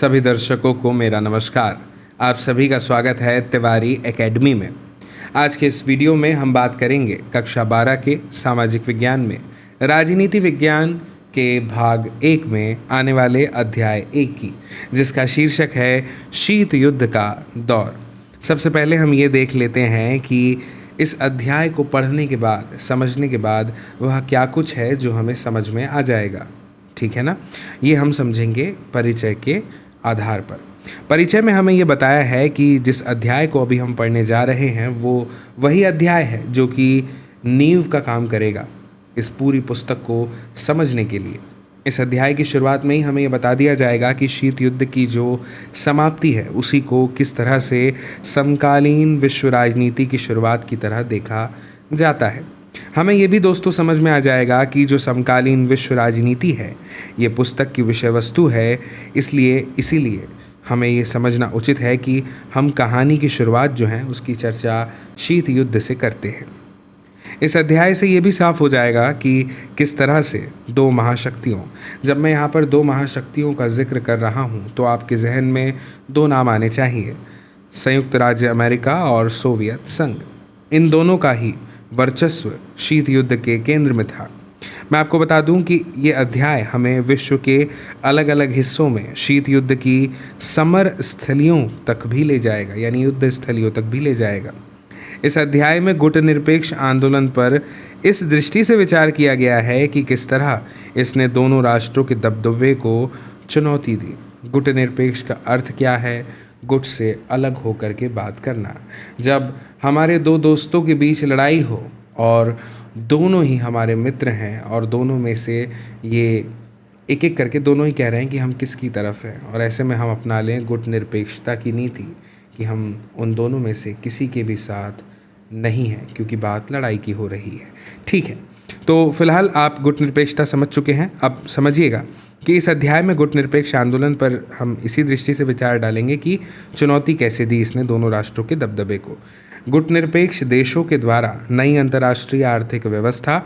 सभी दर्शकों को मेरा नमस्कार। आप सभी का स्वागत है तिवारी एकेडमी में। आज के इस वीडियो में हम बात करेंगे कक्षा 12 के सामाजिक विज्ञान में राजनीति विज्ञान के भाग 1 में आने वाले अध्याय 1 की, जिसका शीर्षक है शीत युद्ध का दौर। सबसे पहले हम ये देख लेते हैं कि इस अध्याय को पढ़ने के बाद, समझने के बाद वह क्या कुछ है जो हमें समझ में आ जाएगा। ठीक है ना। ये हम समझेंगे परिचय के आधार पर। परिचय में हमें ये बताया है कि जिस अध्याय को अभी हम पढ़ने जा रहे हैं वो वही अध्याय है जो कि नींव का काम करेगा इस पूरी पुस्तक को समझने के लिए। इस अध्याय की शुरुआत में ही हमें ये बता दिया जाएगा कि शीत युद्ध की जो समाप्ति है उसी को किस तरह से समकालीन विश्व राजनीति की शुरुआत की तरह देखा जाता है। हमें ये भी दोस्तों समझ में आ जाएगा कि जो समकालीन विश्व राजनीति है ये पुस्तक की विषय वस्तु है, इसीलिए हमें ये समझना उचित है कि हम कहानी की शुरुआत जो है उसकी चर्चा शीत युद्ध से करते हैं। इस अध्याय से ये भी साफ हो जाएगा कि किस तरह से दो महाशक्तियों, जब मैं यहाँ पर दो महाशक्तियों का जिक्र कर रहा हूँ तो आपके जहन में दो नाम आने चाहिए, संयुक्त राज्य अमेरिका और सोवियत संघ। इन दोनों का ही वर्चस्व शीत युद्ध के केंद्र में था। मैं आपको बता दूं कि ये अध्याय हमें विश्व के अलग अलग हिस्सों में शीत युद्ध की समर स्थलियों तक भी ले जाएगा, यानी युद्ध स्थलियों तक भी ले जाएगा। इस अध्याय में गुटनिरपेक्ष आंदोलन पर इस दृष्टि से विचार किया गया है कि किस तरह इसने दोनों राष्ट्रों के दबदबे को चुनौती दी। गुटनिरपेक्ष का अर्थ क्या है? गुट से अलग होकर के बात करना। जब हमारे दो दोस्तों के बीच लड़ाई हो और दोनों ही हमारे मित्र हैं और दोनों में से ये एक एक करके दोनों ही कह रहे हैं कि हम किसकी तरफ हैं, और ऐसे में हम अपना लें गुटनिरपेक्षता की नीति कि हम उन दोनों में से किसी के भी साथ नहीं हैं क्योंकि बात लड़ाई की हो रही है। ठीक है, तो फिलहाल आप गुटनिरपेक्षता समझ चुके हैं। अब समझिएगा कि इस अध्याय में गुटनिरपेक्ष आंदोलन पर हम इसी दृष्टि से विचार डालेंगे कि चुनौती कैसे दी इसने दोनों राष्ट्रों के दबदबे को। गुटनिरपेक्ष देशों के द्वारा नई अंतर्राष्ट्रीय आर्थिक व्यवस्था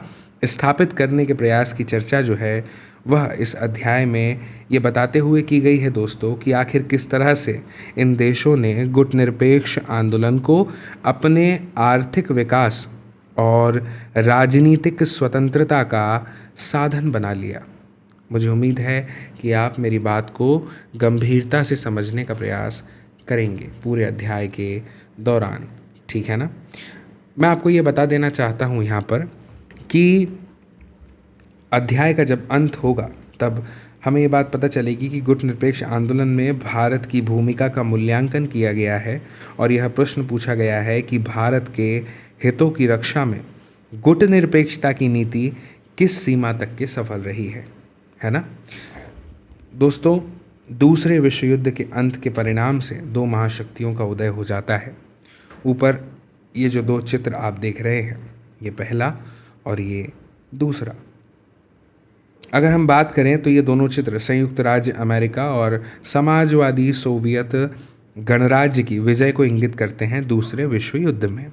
स्थापित करने के प्रयास की चर्चा जो है वह इस अध्याय में ये बताते हुए की गई है दोस्तों कि आखिर किस तरह से इन देशों ने गुटनिरपेक्ष आंदोलन को अपने आर्थिक विकास और राजनीतिक स्वतंत्रता का साधन बना लिया। मुझे उम्मीद है कि आप मेरी बात को गंभीरता से समझने का प्रयास करेंगे पूरे अध्याय के दौरान। ठीक है ना। मैं आपको ये बता देना चाहता हूँ यहाँ पर कि अध्याय का जब अंत होगा तब हमें ये बात पता चलेगी कि गुटनिरपेक्ष आंदोलन में भारत की भूमिका का मूल्यांकन किया गया है और यह प्रश्न पूछा गया है कि भारत के हितों की रक्षा में गुटनिरपेक्षता की नीति किस सीमा तक के सफल रही है ना दोस्तों। दूसरे विश्व युद्ध के अंत के परिणाम से दो महाशक्तियों का उदय हो जाता है। ऊपर ये जो दो चित्र आप देख रहे हैं ये पहला और ये दूसरा। अगर हम बात करें तो ये दोनों चित्र संयुक्त राज्य अमेरिका और समाजवादी सोवियत गणराज्य की विजय को इंगित करते हैं दूसरे विश्व युद्ध में।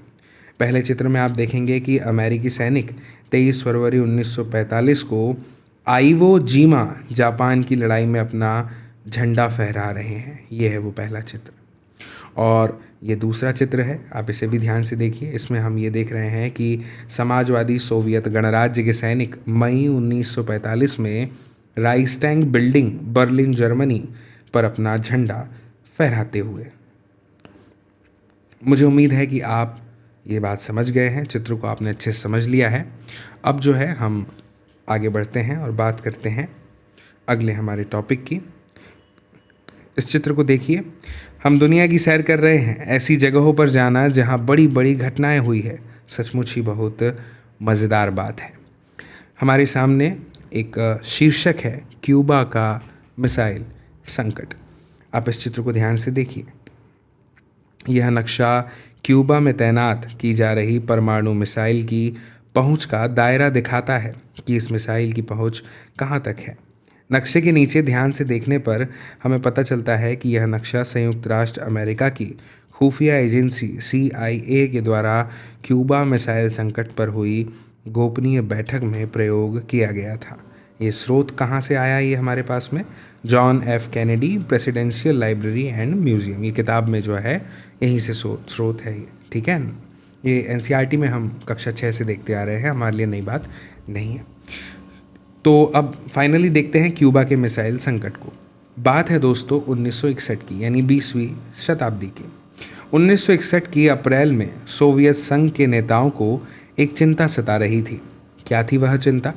पहले चित्र में आप देखेंगे कि अमेरिकी सैनिक 23 फरवरी 1945 को आइवो जीमा जापान की लड़ाई में अपना झंडा फहरा रहे हैं। ये है वो पहला चित्र। और ये दूसरा चित्र है, आप इसे भी ध्यान से देखिए। इसमें हम ये देख रहे हैं कि समाजवादी सोवियत गणराज्य के सैनिक मई 1945 में राइक्सटैग बिल्डिंग बर्लिन जर्मनी पर अपना झंडा फहराते हुए। मुझे उम्मीद है कि आप ये बात समझ गए हैं, चित्र को आपने अच्छे से समझ लिया है। अब जो है हम आगे बढ़ते हैं और बात करते हैं अगले हमारे टॉपिक की। इस चित्र को देखिए। हम दुनिया की सैर कर रहे हैं, ऐसी जगहों पर जाना जहां बड़ी बड़ी घटनाएं हुई है सचमुच ही बहुत मज़ेदार बात है। हमारे सामने एक शीर्षक है क्यूबा का मिसाइल संकट। आप इस चित्र को ध्यान से देखिए। यह नक्शा क्यूबा में तैनात की जा रही परमाणु मिसाइल की पहुंच का दायरा दिखाता है कि इस मिसाइल की पहुंच कहां तक है। नक्शे के नीचे ध्यान से देखने पर हमें पता चलता है कि यह नक्शा संयुक्त राष्ट्र अमेरिका की खुफिया एजेंसी CIA के द्वारा क्यूबा मिसाइल संकट पर हुई गोपनीय बैठक में प्रयोग किया गया था। ये स्रोत कहाँ से आया, ये हमारे पास में John F Kennedy presidential library and museum, ये किताब में जो है यहीं से स्रोत है ये, ठीक है। ये एनसीईआरटी में हम कक्षा 6 से देखते आ रहे हैं, हमारे लिए नई बात नहीं है। तो अब फाइनली देखते हैं क्यूबा के मिसाइल संकट को। बात है दोस्तों 1961 की, यानी 20वीं शताब्दी की। 1961 की अप्रैल में सोवियत संघ के नेताओं को एक चिंता सता रही थी। क्या थी वह चिंता?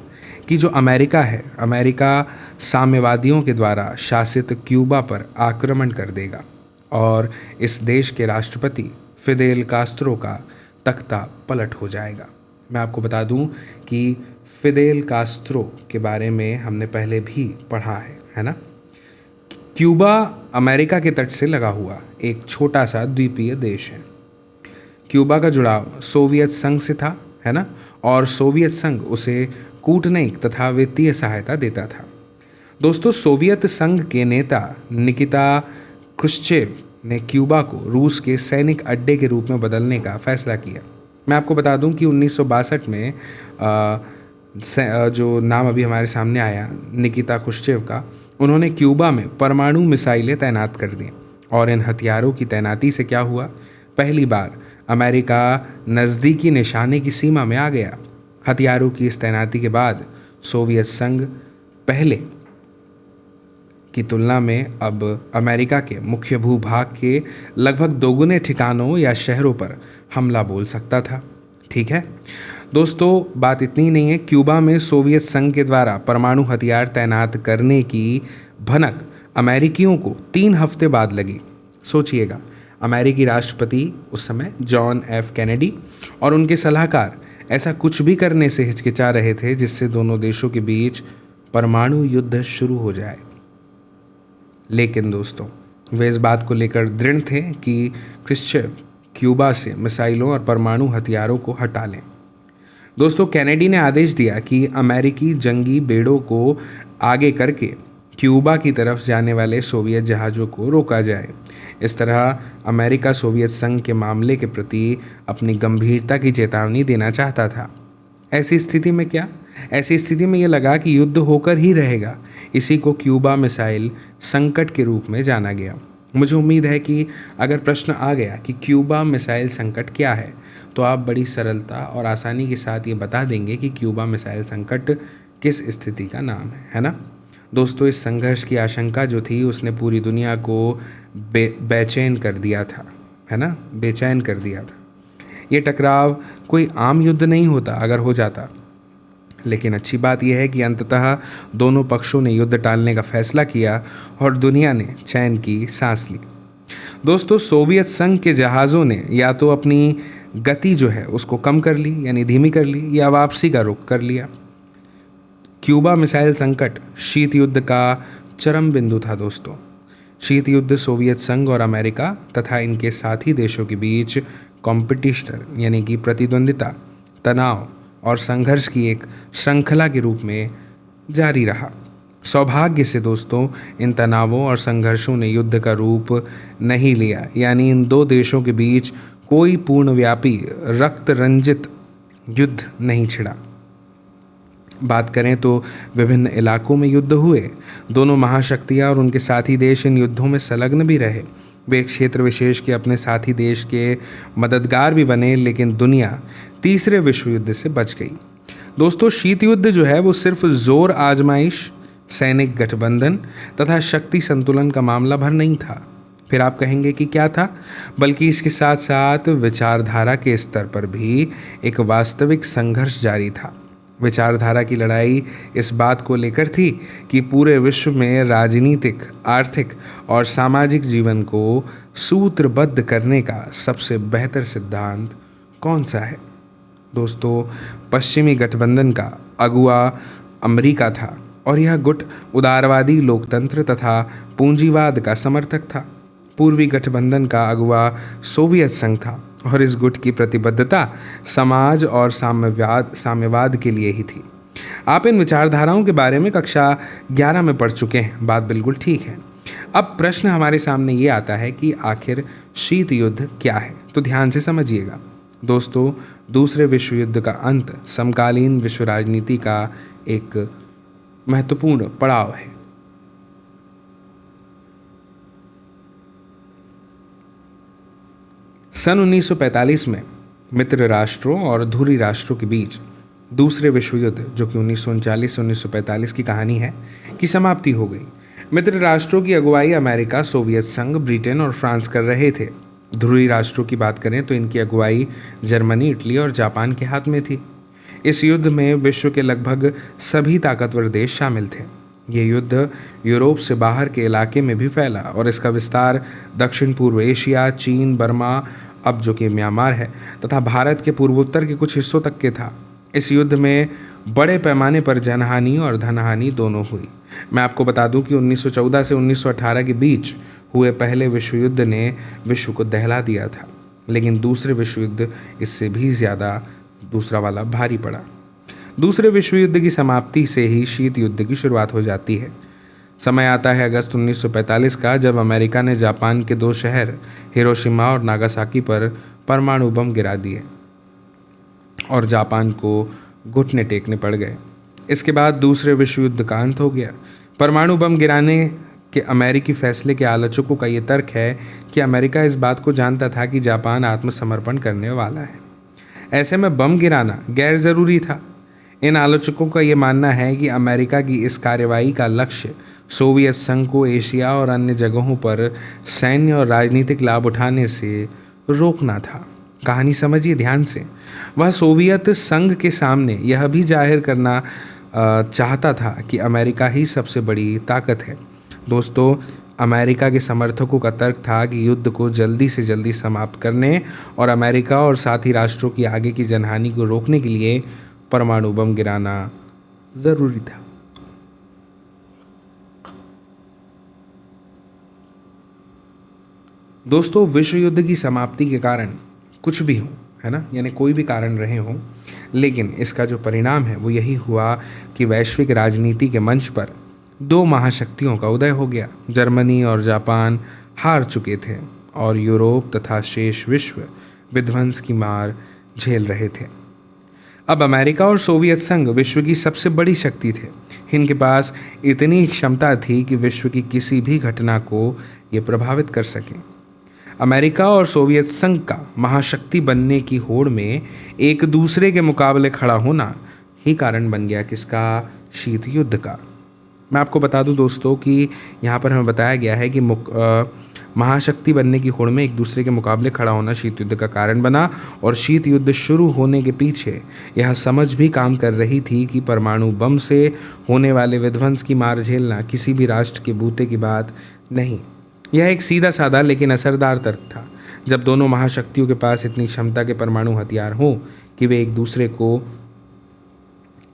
कि जो अमेरिका है, अमेरिका साम्यवादियों के द्वारा शासित क्यूबा पर आक्रमण कर देगा और इस देश के राष्ट्रपति फिदेल कास्त्रो का तख्ता पलट हो जाएगा। मैं आपको बता दूं कि फिदेल कास्त्रो के बारे में हमने पहले भी पढ़ा है ना। क्यूबा अमेरिका के तट से लगा हुआ एक छोटा सा द्वीपीय देश है। क्यूबा का जुड़ाव सोवियत संघ से था, है ना, और सोवियत संघ उसे कूटनीतिक तथा वित्तीय सहायता देता था। दोस्तों, सोवियत संघ के नेता निकिता क्रुश्चेव ने क्यूबा को रूस के सैनिक अड्डे के रूप में बदलने का फैसला किया। मैं आपको बता दूं कि 1962 में जो नाम अभी हमारे सामने आया निकिता क्रुश्चेव का, उन्होंने क्यूबा में परमाणु मिसाइलें तैनात कर दी। और इन हथियारों की तैनाती से क्या हुआ? पहली बार अमेरिका नज़दीकी निशाने की सीमा में आ गया। हथियारों की इस तैनाती के बाद सोवियत संघ पहले की तुलना में अब अमेरिका के मुख्य भूभाग के लगभग दोगुने ठिकानों या शहरों पर हमला बोल सकता था। ठीक है दोस्तों, बात इतनी नहीं है। क्यूबा में सोवियत संघ के द्वारा परमाणु हथियार तैनात करने की भनक अमेरिकियों को 3 हफ्ते बाद लगी। सोचिएगा, अमेरिकी राष्ट्रपति उस समय जॉन एफ कैनेडी और उनके सलाहकार ऐसा कुछ भी करने से हिचकिचा रहे थे जिससे दोनों देशों के बीच परमाणु युद्ध शुरू हो जाए। लेकिन दोस्तों, वे इस बात को लेकर दृढ़ थे कि क्रुश्चेव क्यूबा से मिसाइलों और परमाणु हथियारों को हटा लें। दोस्तों, कैनेडी ने आदेश दिया कि अमेरिकी जंगी बेड़ों को आगे करके क्यूबा की तरफ जाने वाले सोवियत जहाज़ों को रोका जाए। इस तरह अमेरिका सोवियत संघ के मामले के प्रति अपनी गंभीरता की चेतावनी देना चाहता था। ऐसी स्थिति में क्या? ऐसी स्थिति में ये लगा कि युद्ध होकर ही रहेगा। इसी को क्यूबा मिसाइल संकट के रूप में जाना गया। मुझे उम्मीद है कि अगर प्रश्न आ गया कि क्यूबा मिसाइल संकट क्या है, तो आप बड़ी सरलता और आसानी के साथ ये बता देंगे कि क्यूबा मिसाइल संकट किस स्थिति का नाम है ना। दोस्तों, इस संघर्ष की आशंका जो थी उसने पूरी दुनिया को बेचैन कर दिया था, है ना, बेचैन कर दिया था। ये टकराव कोई आम युद्ध नहीं होता अगर हो जाता, लेकिन अच्छी बात यह है कि अंततः दोनों पक्षों ने युद्ध टालने का फैसला किया और दुनिया ने चैन की सांस ली। दोस्तों, सोवियत संघ के जहाज़ों ने या तो अपनी गति जो है उसको कम कर ली, यानी धीमी कर ली, या वापसी का रुख कर लिया। क्यूबा मिसाइल संकट शीत युद्ध का चरम बिंदु था दोस्तों। शीत युद्ध सोवियत संघ और अमेरिका तथा इनके साथी देशों के बीच कॉम्पिटिशन यानी कि प्रतिद्वंदिता, तनाव और संघर्ष की एक श्रृंखला के रूप में जारी रहा। सौभाग्य से दोस्तों, इन तनावों और संघर्षों ने युद्ध का रूप नहीं लिया, यानी इन दो देशों के बीच कोई पूर्णव्यापी रक्त रंजित युद्ध नहीं छिड़ा। बात करें तो विभिन्न इलाकों में युद्ध हुए। दोनों महाशक्तियां और उनके साथी देश इन युद्धों में संलग्न भी रहे। वे एक क्षेत्र विशेष के अपने साथी देश के मददगार भी बने, लेकिन दुनिया तीसरे विश्व युद्ध से बच गई। दोस्तों, शीत युद्ध जो है वो सिर्फ जोर आजमाइश, सैनिक गठबंधन तथा शक्ति संतुलन का मामला भर नहीं था। फिर आप कहेंगे कि क्या था? बल्कि इसके साथ साथ विचारधारा के स्तर पर भी एक वास्तविक संघर्ष जारी था। विचारधारा की लड़ाई इस बात को लेकर थी कि पूरे विश्व में राजनीतिक, आर्थिक और सामाजिक जीवन को सूत्रबद्ध करने का सबसे बेहतर सिद्धांत कौन सा है। दोस्तों, पश्चिमी गठबंधन का अगुवा अमेरिका था और यह गुट उदारवादी लोकतंत्र तथा पूंजीवाद का समर्थक था। पूर्वी गठबंधन का अगुवा सोवियत संघ था और इस गुट की प्रतिबद्धता समाज और साम्यवाद के लिए ही थी। आप इन विचारधाराओं के बारे में कक्षा 11 में पढ़ चुके हैं, बात बिल्कुल ठीक है। अब प्रश्न हमारे सामने ये आता है कि आखिर शीत युद्ध क्या है? तो ध्यान से समझिएगा दोस्तों। दूसरे विश्व युद्ध का अंत समकालीन विश्व राजनीति का एक महत्वपूर्ण पड़ाव है। सन 1945 में मित्र राष्ट्रों और धुरी राष्ट्रों के बीच दूसरे विश्व युद्ध, जो कि 1939 से 1945 की कहानी है, की समाप्ति हो गई। मित्र राष्ट्रों की अगुवाई अमेरिका, सोवियत संघ, ब्रिटेन और फ्रांस कर रहे थे। ध्रुवी राष्ट्रों की बात करें तो इनकी अगुवाई जर्मनी, इटली और जापान के हाथ में थी। इस युद्ध में विश्व के लगभग सभी ताकतवर देश शामिल थे। ये युद्ध यूरोप से बाहर के इलाके में भी फैला और इसका विस्तार दक्षिण पूर्व एशिया, चीन, बर्मा, अब जो कि म्यांमार है, तथा भारत के पूर्वोत्तर के कुछ हिस्सों तक के था। इस युद्ध में बड़े पैमाने पर जनहानि और धनहानि दोनों हुई। मैं आपको बता दूं कि 1914 से 1918 के बीच हुए पहले विश्व युद्ध ने विश्व को दहला दिया था, लेकिन दूसरे विश्व युद्ध इससे भी ज़्यादा दूसरा वाला भारी पड़ा। दूसरे विश्व युद्ध की समाप्ति से ही शीत युद्ध की शुरुआत हो जाती है। समय आता है अगस्त 1945 का, जब अमेरिका ने जापान के 2 शहर हिरोशिमा और नागासाकी पर परमाणु बम गिरा दिए और जापान को घुटने टेकने पड़ गए। इसके बाद दूसरे विश्व युद्ध का अंत हो गया। परमाणु बम गिराने के अमेरिकी फैसले के आलोचकों का ये तर्क है कि अमेरिका इस बात को जानता था कि जापान आत्मसमर्पण करने वाला है। ऐसे में बम गिराना गैर ज़रूरी था। इन आलोचकों का ये मानना है कि अमेरिका की इस कार्रवाई का लक्ष्य सोवियत संघ को एशिया और अन्य जगहों पर सैन्य और राजनीतिक लाभ उठाने से रोकना था। कहानी समझिए ध्यान से। वह सोवियत संघ के सामने यह भी जाहिर करना चाहता था कि अमेरिका ही सबसे बड़ी ताकत है। दोस्तों, अमेरिका के समर्थकों का तर्क था कि युद्ध को जल्दी से जल्दी समाप्त करने और अमेरिका और साथी राष्ट्रों की आगे की जनहानि को रोकने के लिए परमाणु बम गिराना ज़रूरी था। दोस्तों, विश्व युद्ध की समाप्ति के कारण कुछ भी हो, है ना, यानी कोई भी कारण रहे हों, लेकिन इसका जो परिणाम है वो यही हुआ कि वैश्विक राजनीति के मंच पर 2 महाशक्तियों का उदय हो गया। जर्मनी और जापान हार चुके थे और यूरोप तथा शेष विश्व विध्वंस की मार झेल रहे थे। अब अमेरिका और सोवियत संघ विश्व की सबसे बड़ी शक्ति थे। इनके पास इतनी क्षमता थी कि विश्व की किसी भी घटना को ये प्रभावित कर सकें। अमेरिका और सोवियत संघ का महाशक्ति बनने की होड़ में एक दूसरे के मुकाबले खड़ा होना ही कारण बन गया किसका? शीत युद्ध का। मैं आपको बता दूं दोस्तों कि यहाँ पर हमें बताया गया है कि महाशक्ति बनने की होड़ में एक दूसरे के मुकाबले खड़ा होना शीत युद्ध का कारण बना। और शीत युद्ध शुरू होने के पीछे यह समझ भी काम कर रही थी कि परमाणु बम से होने वाले विध्वंस की मार झेलना किसी भी राष्ट्र के बूते की बात नहीं। यह एक सीधा साधा लेकिन असरदार तर्क था। जब दोनों महाशक्तियों के पास इतनी क्षमता के परमाणु हथियार हों कि वे एक दूसरे को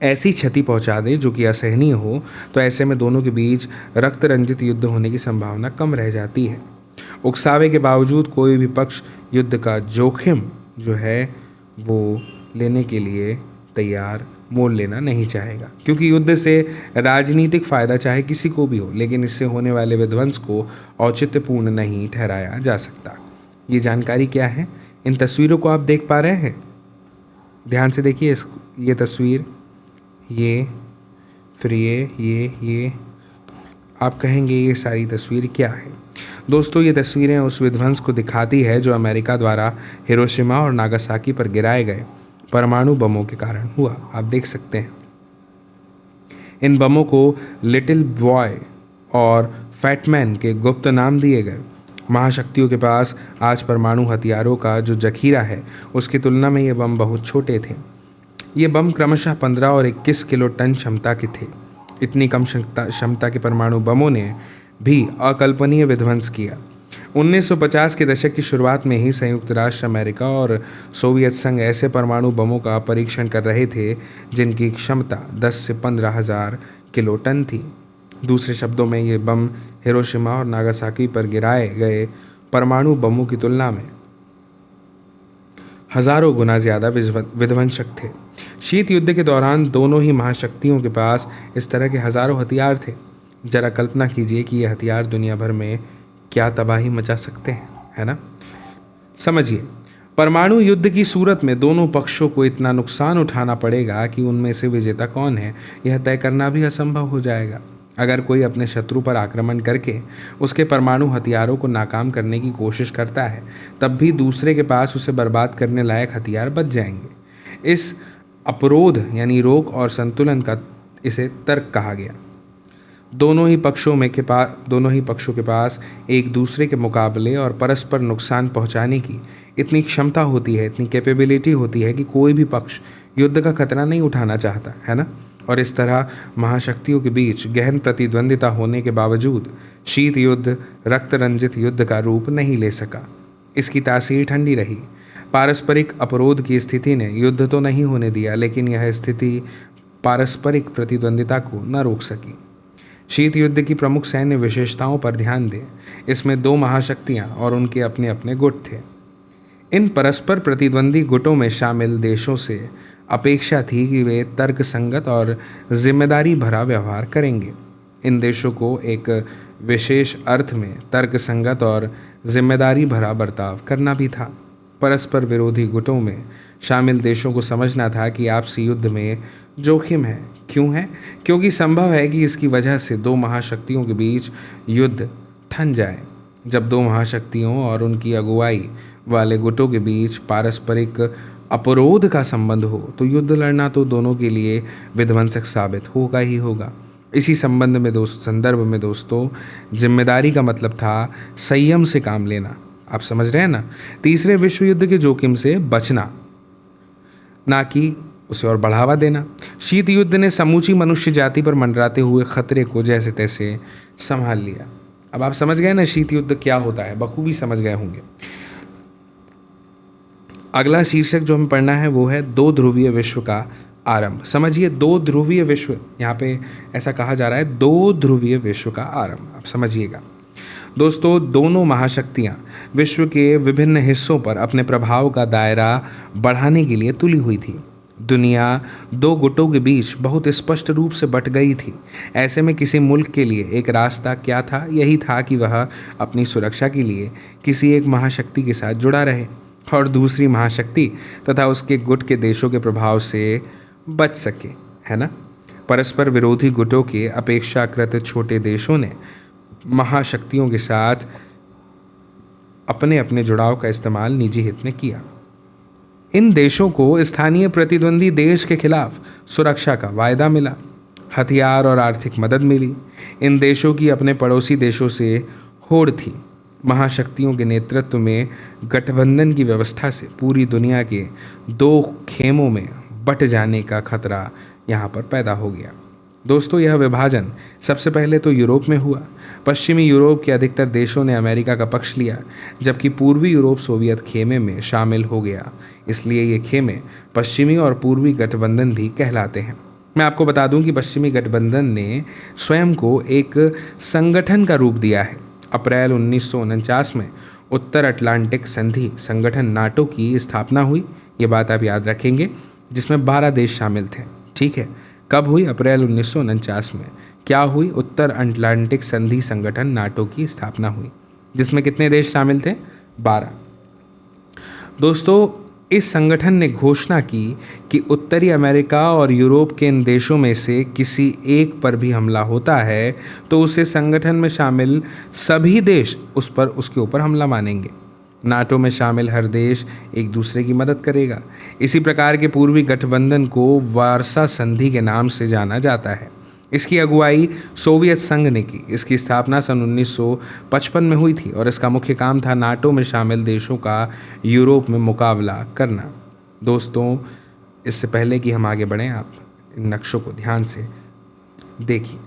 ऐसी क्षति पहुंचा दें जो कि असहनीय हो, तो ऐसे में दोनों के बीच रक्त रंजित युद्ध होने की संभावना कम रह जाती है। उकसावे के बावजूद कोई भी पक्ष युद्ध का जोखिम जो है वो लेने के लिए तैयार मोल लेना नहीं चाहेगा, क्योंकि युद्ध से राजनीतिक फ़ायदा चाहे किसी को भी हो, लेकिन इससे होने वाले विध्वंस को औचित्यपूर्ण नहीं ठहराया जा सकता। ये जानकारी क्या है? इन तस्वीरों को आप देख पा रहे हैं? ध्यान से देखिए ये तस्वीर, ये फिर ये आप कहेंगे ये सारी तस्वीर क्या है? दोस्तों, ये तस्वीरें उस विध्वंस को दिखाती है जो अमेरिका द्वारा हिरोशिमा और नागासाकी पर गिराए गए परमाणु बमों के कारण हुआ। आप देख सकते हैं इन बमों को लिटिल बॉय और फैटमैन के गुप्त नाम दिए गए। महाशक्तियों के पास आज परमाणु हथियारों का जो जखीरा है उसकी तुलना में ये बम बहुत छोटे थे। ये बम क्रमशः 15 और 21 किलो टन क्षमता के थे। इतनी कम क्षमता के परमाणु बमों ने भी अकल्पनीय विध्वंस किया। 1950 के दशक की शुरुआत में ही संयुक्त राष्ट्र अमेरिका और सोवियत संघ ऐसे परमाणु बमों का परीक्षण कर रहे थे जिनकी क्षमता 10 से 15 हज़ार किलो टन थी। दूसरे शब्दों में ये बम हिरोशिमा और नागासाकी पर गिराए गए परमाणु बमों की तुलना में हज़ारों गुना ज़्यादा विध्वंसक थे। शीत युद्ध के दौरान दोनों ही महाशक्तियों के पास इस तरह के हज़ारों हथियार थे। जरा कल्पना कीजिए कि ये हथियार दुनिया भर में क्या तबाही मचा सकते हैं, है ना? समझिए, परमाणु युद्ध की सूरत में दोनों पक्षों को इतना नुकसान उठाना पड़ेगा कि उनमें से विजेता कौन है यह तय करना भी असंभव हो जाएगा। अगर कोई अपने शत्रु पर आक्रमण करके उसके परमाणु हथियारों को नाकाम करने की कोशिश करता है, तब भी दूसरे के पास उसे बर्बाद करने लायक हथियार बच जाएंगे। इस अपरोध यानी रोक और संतुलन का इसे तर्क कहा गया। दोनों ही पक्षों के पास एक दूसरे के मुकाबले और परस्पर नुकसान पहुंचाने की इतनी क्षमता होती है, इतनी कैपेबिलिटी होती है कि कोई भी पक्ष युद्ध का खतरा नहीं उठाना चाहता, है ना। और इस तरह महाशक्तियों के बीच गहन प्रतिद्वंदिता होने के बावजूद शीत युद्ध रक्त रंजित युद्ध का रूप नहीं ले सका। इसकी तासीर ठंडी रही। पारस्परिक अपरोध की स्थिति ने युद्ध तो नहीं होने दिया, लेकिन यह स्थिति पारस्परिक प्रतिद्वंदिता को न रोक सकी। शीत युद्ध की प्रमुख सैन्य विशेषताओं पर ध्यान दें। इसमें दो महाशक्तियां और उनके अपने अपने गुट थे। इन परस्पर प्रतिद्वंदी गुटों में शामिल देशों से अपेक्षा थी कि वे तर्कसंगत और जिम्मेदारी भरा व्यवहार करेंगे। इन देशों को एक विशेष अर्थ में तर्कसंगत और जिम्मेदारी भरा बर्ताव करना भी था। परस्पर विरोधी गुटों में शामिल देशों को समझना था कि आपसी युद्ध में जोखिम है। क्यों है? क्योंकि संभव है कि इसकी वजह से दो महाशक्तियों के बीच युद्ध ठन जाए। जब दो महाशक्तियों और उनकी अगुवाई वाले गुटों के बीच पारस्परिक अपरोध का संबंध हो तो युद्ध लड़ना तो दोनों के लिए विध्वंसक साबित होगा ही होगा। इसी संदर्भ में दोस्तों जिम्मेदारी का मतलब था संयम से काम लेना। आप समझ रहे हैं ना। तीसरे विश्व युद्ध के जोखिम से बचना, ना कि उसे और बढ़ावा देना। शीत युद्ध ने समूची मनुष्य जाति पर मंडराते हुए खतरे को जैसे तैसे संभाल लिया। अब आप समझ गए ना शीत युद्ध क्या होता है, बखूबी समझ गए होंगे। अगला शीर्षक जो हमें पढ़ना है वो है दो ध्रुवीय विश्व का आरंभ। समझिए, दो ध्रुवीय विश्व, यहाँ पे ऐसा कहा जा रहा है, दो ध्रुवीय विश्व का आरंभ। आप समझिएगा दोस्तों, दोनों महाशक्तियाँ विश्व के विभिन्न हिस्सों पर अपने प्रभाव का दायरा बढ़ाने के लिए तुली हुई थी। दुनिया दो गुटों के बीच बहुत स्पष्ट रूप से बट गई थी। ऐसे में किसी मुल्क के लिए एक रास्ता क्या था? यही था कि वह अपनी सुरक्षा के लिए किसी एक महाशक्ति के साथ जुड़ा रहे और दूसरी महाशक्ति तथा उसके गुट के देशों के प्रभाव से बच सके, है ना। परस्पर विरोधी गुटों के अपेक्षाकृत छोटे देशों ने महाशक्तियों के साथ अपने अपने जुड़ाव का इस्तेमाल निजी हित में किया। इन देशों को स्थानीय प्रतिद्वंदी देश के खिलाफ सुरक्षा का वायदा मिला, हथियार और आर्थिक मदद मिली। इन देशों की अपने पड़ोसी देशों से होड़ थी। महाशक्तियों के नेतृत्व में गठबंधन की व्यवस्था से पूरी दुनिया के दो खेमों में बट जाने का खतरा यहाँ पर पैदा हो गया। दोस्तों, यह विभाजन सबसे पहले तो यूरोप में हुआ। पश्चिमी यूरोप के अधिकतर देशों ने अमेरिका का पक्ष लिया, जबकि पूर्वी यूरोप सोवियत खेमे में शामिल हो गया। इसलिए ये खेमे पश्चिमी और पूर्वी गठबंधन भी कहलाते हैं। मैं आपको बता दूं कि पश्चिमी गठबंधन ने स्वयं को एक संगठन का रूप दिया है। अप्रैल 1949 में उत्तर अटलांटिक संधि संगठन नाटो की स्थापना हुई। ये बात आप याद रखेंगे, जिसमें 12 देश शामिल थे। ठीक है, कब हुई? अप्रैल 1949 में। क्या हुई? उत्तर अटलांटिक संधि संगठन नाटो की स्थापना हुई, जिसमें कितने देश शामिल थे? 12। दोस्तों, इस संगठन ने घोषणा की कि उत्तरी अमेरिका और यूरोप के इन देशों में से किसी एक पर भी हमला होता है तो उसे संगठन में शामिल सभी देश उसके ऊपर हमला मानेंगे। नाटो में शामिल हर देश एक दूसरे की मदद करेगा। इसी प्रकार के पूर्वी गठबंधन को वारसा संधि के नाम से जाना जाता है। इसकी अगुवाई सोवियत संघ ने की। इसकी स्थापना सन 1955 में हुई थी और इसका मुख्य काम था नाटो में शामिल देशों का यूरोप में मुकाबला करना। दोस्तों, इससे पहले कि हम आगे बढ़ें, आप इन नक्शों को ध्यान से देखिए।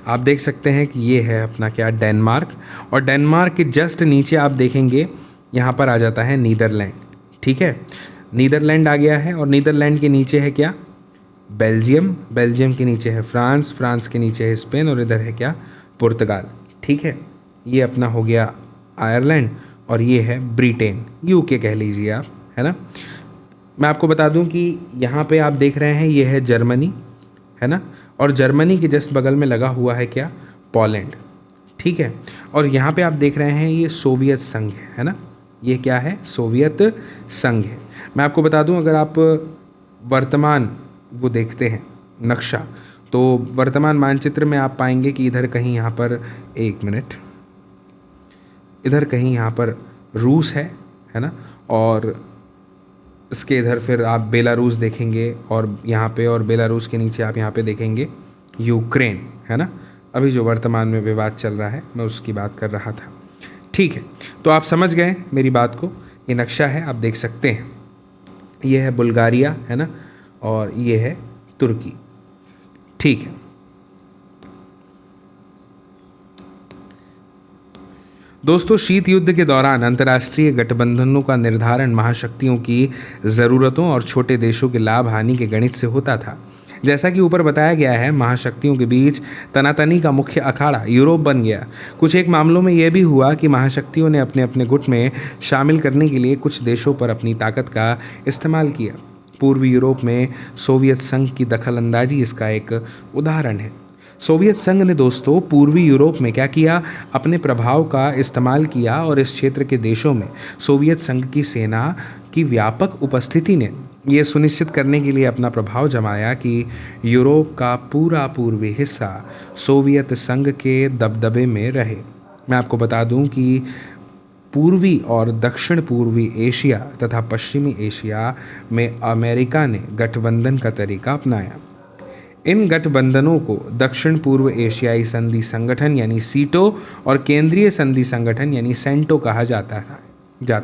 आप देख सकते हैं कि ये है अपना क्या, डेनमार्क, और डेनमार्क के जस्ट नीचे आप देखेंगे यहाँ पर आ जाता है नीदरलैंड। ठीक है, नीदरलैंड आ गया है और नीदरलैंड के नीचे है क्या, बेल्जियम। बेल्जियम के नीचे है फ्रांस, फ्रांस के नीचे है स्पेन और इधर है क्या, पुर्तगाल। ठीक है, ये अपना हो गया आयरलैंड और ये है ब्रिटेन, यूके कह लीजिए आप, है ना। मैं आपको बता दूं कि यहाँ पे आप देख रहे हैं ये है जर्मनी, है ना, और जर्मनी के जस्ट बगल में लगा हुआ है क्या, पोलैंड। ठीक है, और यहाँ पे आप देख रहे हैं ये सोवियत संघ है ना, ये क्या है? सोवियत संघ है। मैं आपको बता दूं, अगर आप वर्तमान वो देखते हैं नक्शा, तो वर्तमान मानचित्र में आप पाएंगे कि इधर कहीं यहाँ पर, एक मिनट, इधर कहीं यहाँ पर रूस है ना, और इसके इधर फिर आप बेलारूस देखेंगे, और यहाँ पे, और बेलारूस के नीचे आप यहाँ पे देखेंगे यूक्रेन, है ना। अभी जो वर्तमान में विवाद चल रहा है, मैं उसकी बात कर रहा था। ठीक है, तो आप समझ गए मेरी बात को। ये नक्शा है, आप देख सकते हैं, ये है बुल्गारिया, है ना, और ये है तुर्की। ठीक है, दोस्तों, शीत युद्ध के दौरान अंतर्राष्ट्रीय गठबंधनों का निर्धारण महाशक्तियों की ज़रूरतों और छोटे देशों के लाभ हानि के गणित से होता था। जैसा कि ऊपर बताया गया है, महाशक्तियों के बीच तनातनी का मुख्य अखाड़ा यूरोप बन गया। कुछ एक मामलों में यह भी हुआ कि महाशक्तियों ने अपने अपने गुट में शामिल करने के लिए कुछ देशों पर अपनी ताकत का इस्तेमाल किया। पूर्वी यूरोप में सोवियत संघ की दखलंदाजी इसका एक उदाहरण है। सोवियत संघ ने दोस्तों पूर्वी यूरोप में क्या किया? अपने प्रभाव का इस्तेमाल किया, और इस क्षेत्र के देशों में सोवियत संघ की सेना की व्यापक उपस्थिति ने ये सुनिश्चित करने के लिए अपना प्रभाव जमाया कि यूरोप का पूरा पूर्वी हिस्सा सोवियत संघ के दबदबे में रहे। मैं आपको बता दूं कि पूर्वी और दक्षिण पूर्वी एशिया तथा पश्चिमी एशिया में अमेरिका ने गठबंधन का तरीका अपनाया। इन गठबंधनों को दक्षिण पूर्व एशियाई संधि संगठन यानी सीटो और केंद्रीय संधि संगठन यानी सेंटो कहा जाता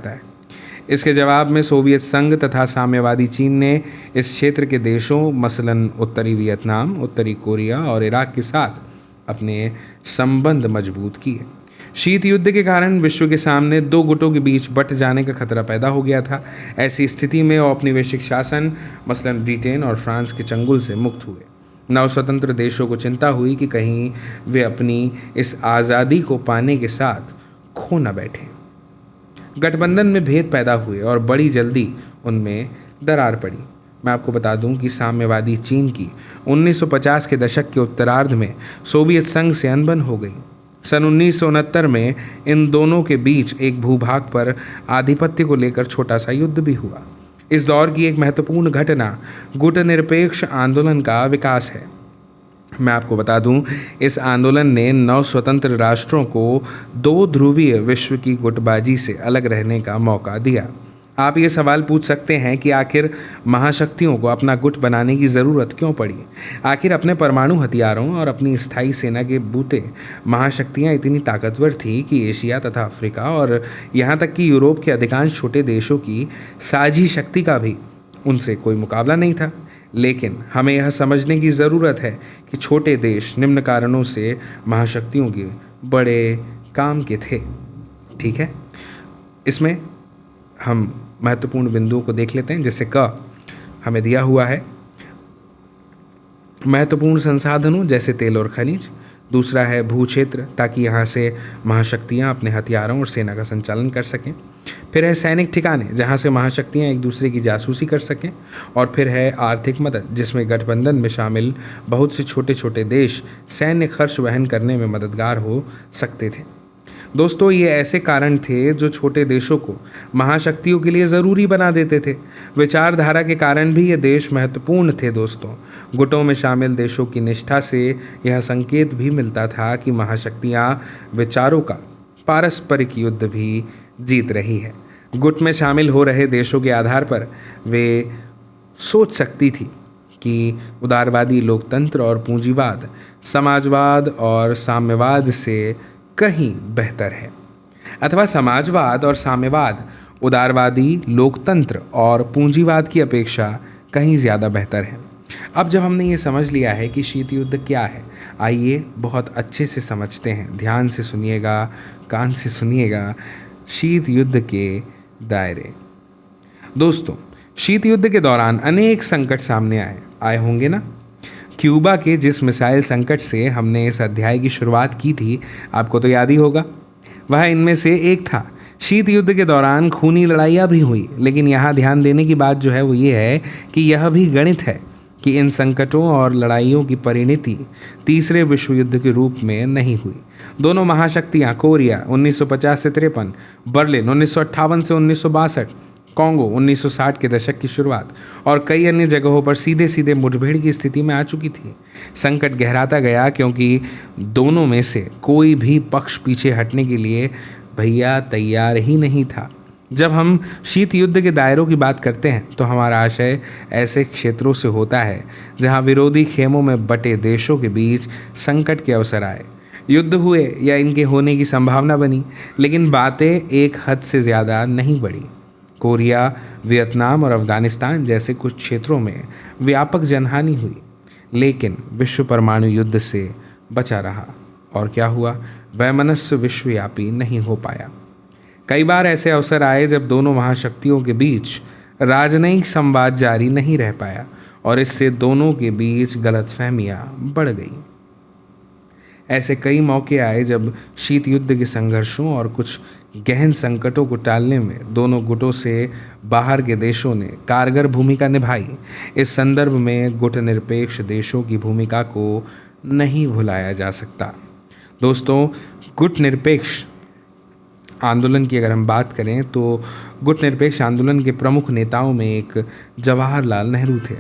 है। इसके जवाब में सोवियत संघ तथा साम्यवादी चीन ने इस क्षेत्र के देशों मसलन उत्तरी वियतनाम, उत्तरी कोरिया और इराक के साथ अपने संबंध मजबूत किए। शीत युद्ध के कारण विश्व के सामने दो गुटों के बीच बंट जाने का खतरा पैदा हो गया था। ऐसी स्थिति में औपनिवेशिक शासन मसलन ब्रिटेन और फ्रांस के चंगुल से मुक्त हुए। नवस्वतंत्र देशों को चिंता हुई कि कहीं वे अपनी इस आज़ादी को पाने के साथ खो न बैठें। गठबंधन में भेद पैदा हुए और बड़ी जल्दी उनमें दरार पड़ी। मैं आपको बता दूं कि साम्यवादी चीन की 1950 के दशक के उत्तरार्ध में सोवियत संघ से अनबन हो गई। सन 1969 में इन दोनों के बीच एक भूभाग पर आधिपत्य को लेकर छोटा सा युद्ध भी हुआ। इस दौर की एक महत्वपूर्ण घटना गुटनिरपेक्ष आंदोलन का विकास है। मैं आपको बता दूं, इस आंदोलन ने नव स्वतंत्र राष्ट्रों को दो ध्रुवीय विश्व की गुटबाजी से अलग रहने का मौका दिया। आप ये सवाल पूछ सकते हैं कि आखिर महाशक्तियों को अपना गुट बनाने की ज़रूरत क्यों पड़ी? आखिर अपने परमाणु हथियारों और अपनी स्थायी सेना के बूते महाशक्तियाँ इतनी ताकतवर थीं कि एशिया तथा अफ्रीका और यहाँ तक कि यूरोप के अधिकांश छोटे देशों की साझी शक्ति का भी उनसे कोई मुकाबला नहीं था। लेकिन हमें यह समझने की ज़रूरत है कि छोटे देश निम्न कारणों से महाशक्तियों के बड़े काम के थे। ठीक है, इसमें हम महत्वपूर्ण बिंदुओं को देख लेते हैं। जैसे क हमें दिया हुआ है महत्वपूर्ण संसाधनों जैसे तेल और खनिज। दूसरा है भू क्षेत्र, ताकि यहाँ से महाशक्तियाँ अपने हथियारों और सेना का संचालन कर सकें। फिर है सैनिक ठिकाने, जहाँ से महाशक्तियाँ एक दूसरे की जासूसी कर सकें। और फिर है आर्थिक मदद, जिसमें गठबंधन में शामिल बहुत से छोटे छोटे देश सैन्य खर्च वहन करने में मददगार हो सकते थे। दोस्तों, ये ऐसे कारण थे जो छोटे देशों को महाशक्तियों के लिए ज़रूरी बना देते थे। विचारधारा के कारण भी ये देश महत्वपूर्ण थे। दोस्तों, गुटों में शामिल देशों की निष्ठा से यह संकेत भी मिलता था कि महाशक्तियाँ विचारों का पारस्परिक युद्ध भी जीत रही है। गुट में शामिल हो रहे देशों के आधार पर वे सोच सकती थी कि उदारवादी लोकतंत्र और पूंजीवाद समाजवाद और साम्यवाद से कहीं बेहतर है, अथवा समाजवाद और साम्यवाद उदारवादी लोकतंत्र और पूंजीवाद की अपेक्षा कहीं ज़्यादा बेहतर है। अब जब हमने ये समझ लिया है कि शीत युद्ध क्या है, आइए बहुत अच्छे से समझते हैं। ध्यान से सुनिएगा, कान से सुनिएगा। शीत युद्ध के दायरे। दोस्तों, शीत युद्ध के दौरान अनेक संकट सामने आए होंगे ना। क्यूबा के जिस मिसाइल संकट से हमने इस अध्याय की शुरुआत की थी, आपको तो याद ही होगा, वह इनमें से एक था। शीत युद्ध के दौरान खूनी लड़ाइयाँ भी हुई, लेकिन यहाँ ध्यान देने की बात जो है वो ये है कि यह भी गणित है। कि इन संकटों और लड़ाइयों की परिणति तीसरे विश्व युद्ध के रूप में नहीं हुई। दोनों महाशक्तियां कोरिया 1950 से 53, बर्लिन 1958 से 1962, कॉन्गो 1960 के दशक की शुरुआत और कई अन्य जगहों पर सीधे सीधे मुठभेड़ की स्थिति में आ चुकी थी। संकट गहराता गया क्योंकि दोनों में से कोई भी पक्ष पीछे हटने के लिए भैया तैयार ही नहीं था। जब हम शीत युद्ध के दायरों की बात करते हैं तो हमारा आशय ऐसे क्षेत्रों से होता है जहां विरोधी खेमों में बटे देशों के बीच संकट के अवसर आए, युद्ध हुए या इनके होने की संभावना बनी, लेकिन बातें एक हद से ज़्यादा नहीं बढ़ी। कोरिया, वियतनाम और अफगानिस्तान जैसे कुछ क्षेत्रों में व्यापक जनहानि हुई, लेकिन विश्व परमाणु युद्ध से बचा रहा। और क्या हुआ? वैमनस्य विश्वव्यापी नहीं हो पाया। कई बार ऐसे अवसर आए जब दोनों महाशक्तियों के बीच राजनयिक संवाद जारी नहीं रह पाया और इससे दोनों के बीच गलतफहमियां बढ़ गई। ऐसे कई मौके आए जब शीत युद्ध के संघर्षों और कुछ गहन संकटों को टालने में दोनों गुटों से बाहर के देशों ने कारगर भूमिका निभाई। इस संदर्भ में गुट निरपेक्ष देशों की भूमिका को नहीं भुलाया जा सकता। दोस्तों, गुट निरपेक्ष आंदोलन की अगर हम बात करें तो गुट निरपेक्ष आंदोलन के प्रमुख नेताओं में एक जवाहरलाल नेहरू थे।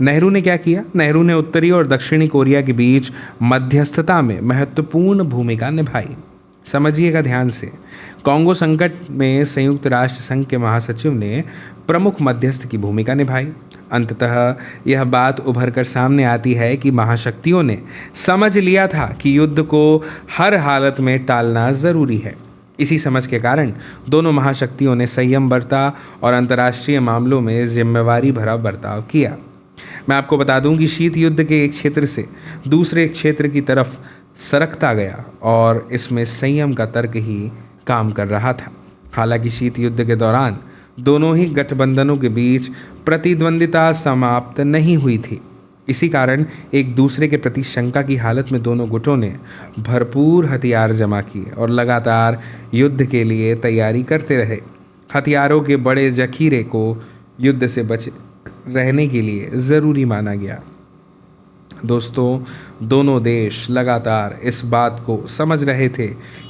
नेहरू ने क्या किया? नेहरू ने उत्तरी और दक्षिणी कोरिया के बीच मध्यस्थता में महत्वपूर्ण भूमिका निभाई। समझिएगा ध्यान से। कॉन्गो संकट में संयुक्त राष्ट्र संघ के महासचिव ने प्रमुख मध्यस्थ की भूमिका निभाई। अंततः यह बात उभर कर सामने आती है कि महाशक्तियों ने समझ लिया था कि युद्ध को हर हालत में टालना ज़रूरी है। इसी समझ के कारण दोनों महाशक्तियों ने संयम बरता और अंतर्राष्ट्रीय मामलों में जिम्मेवारी भरा बर्ताव किया। मैं आपको बता दूं कि शीत युद्ध के एक क्षेत्र से दूसरे क्षेत्र की तरफ सरकता गया और इसमें संयम का तर्क ही काम कर रहा था। हालांकि शीत युद्ध के दौरान दोनों ही गठबंधनों के बीच प्रतिद्वंदिता समाप्त नहीं हुई थी। इसी कारण एक दूसरे के प्रति शंका की हालत में दोनों गुटों ने भरपूर हथियार जमा किए और लगातार युद्ध के लिए तैयारी करते रहे। हथियारों के बड़े जखीरे को युद्ध से बचे रहने के लिए ज़रूरी माना गया। दोस्तों, दोनों देश लगातार इस बात को समझ रहे थे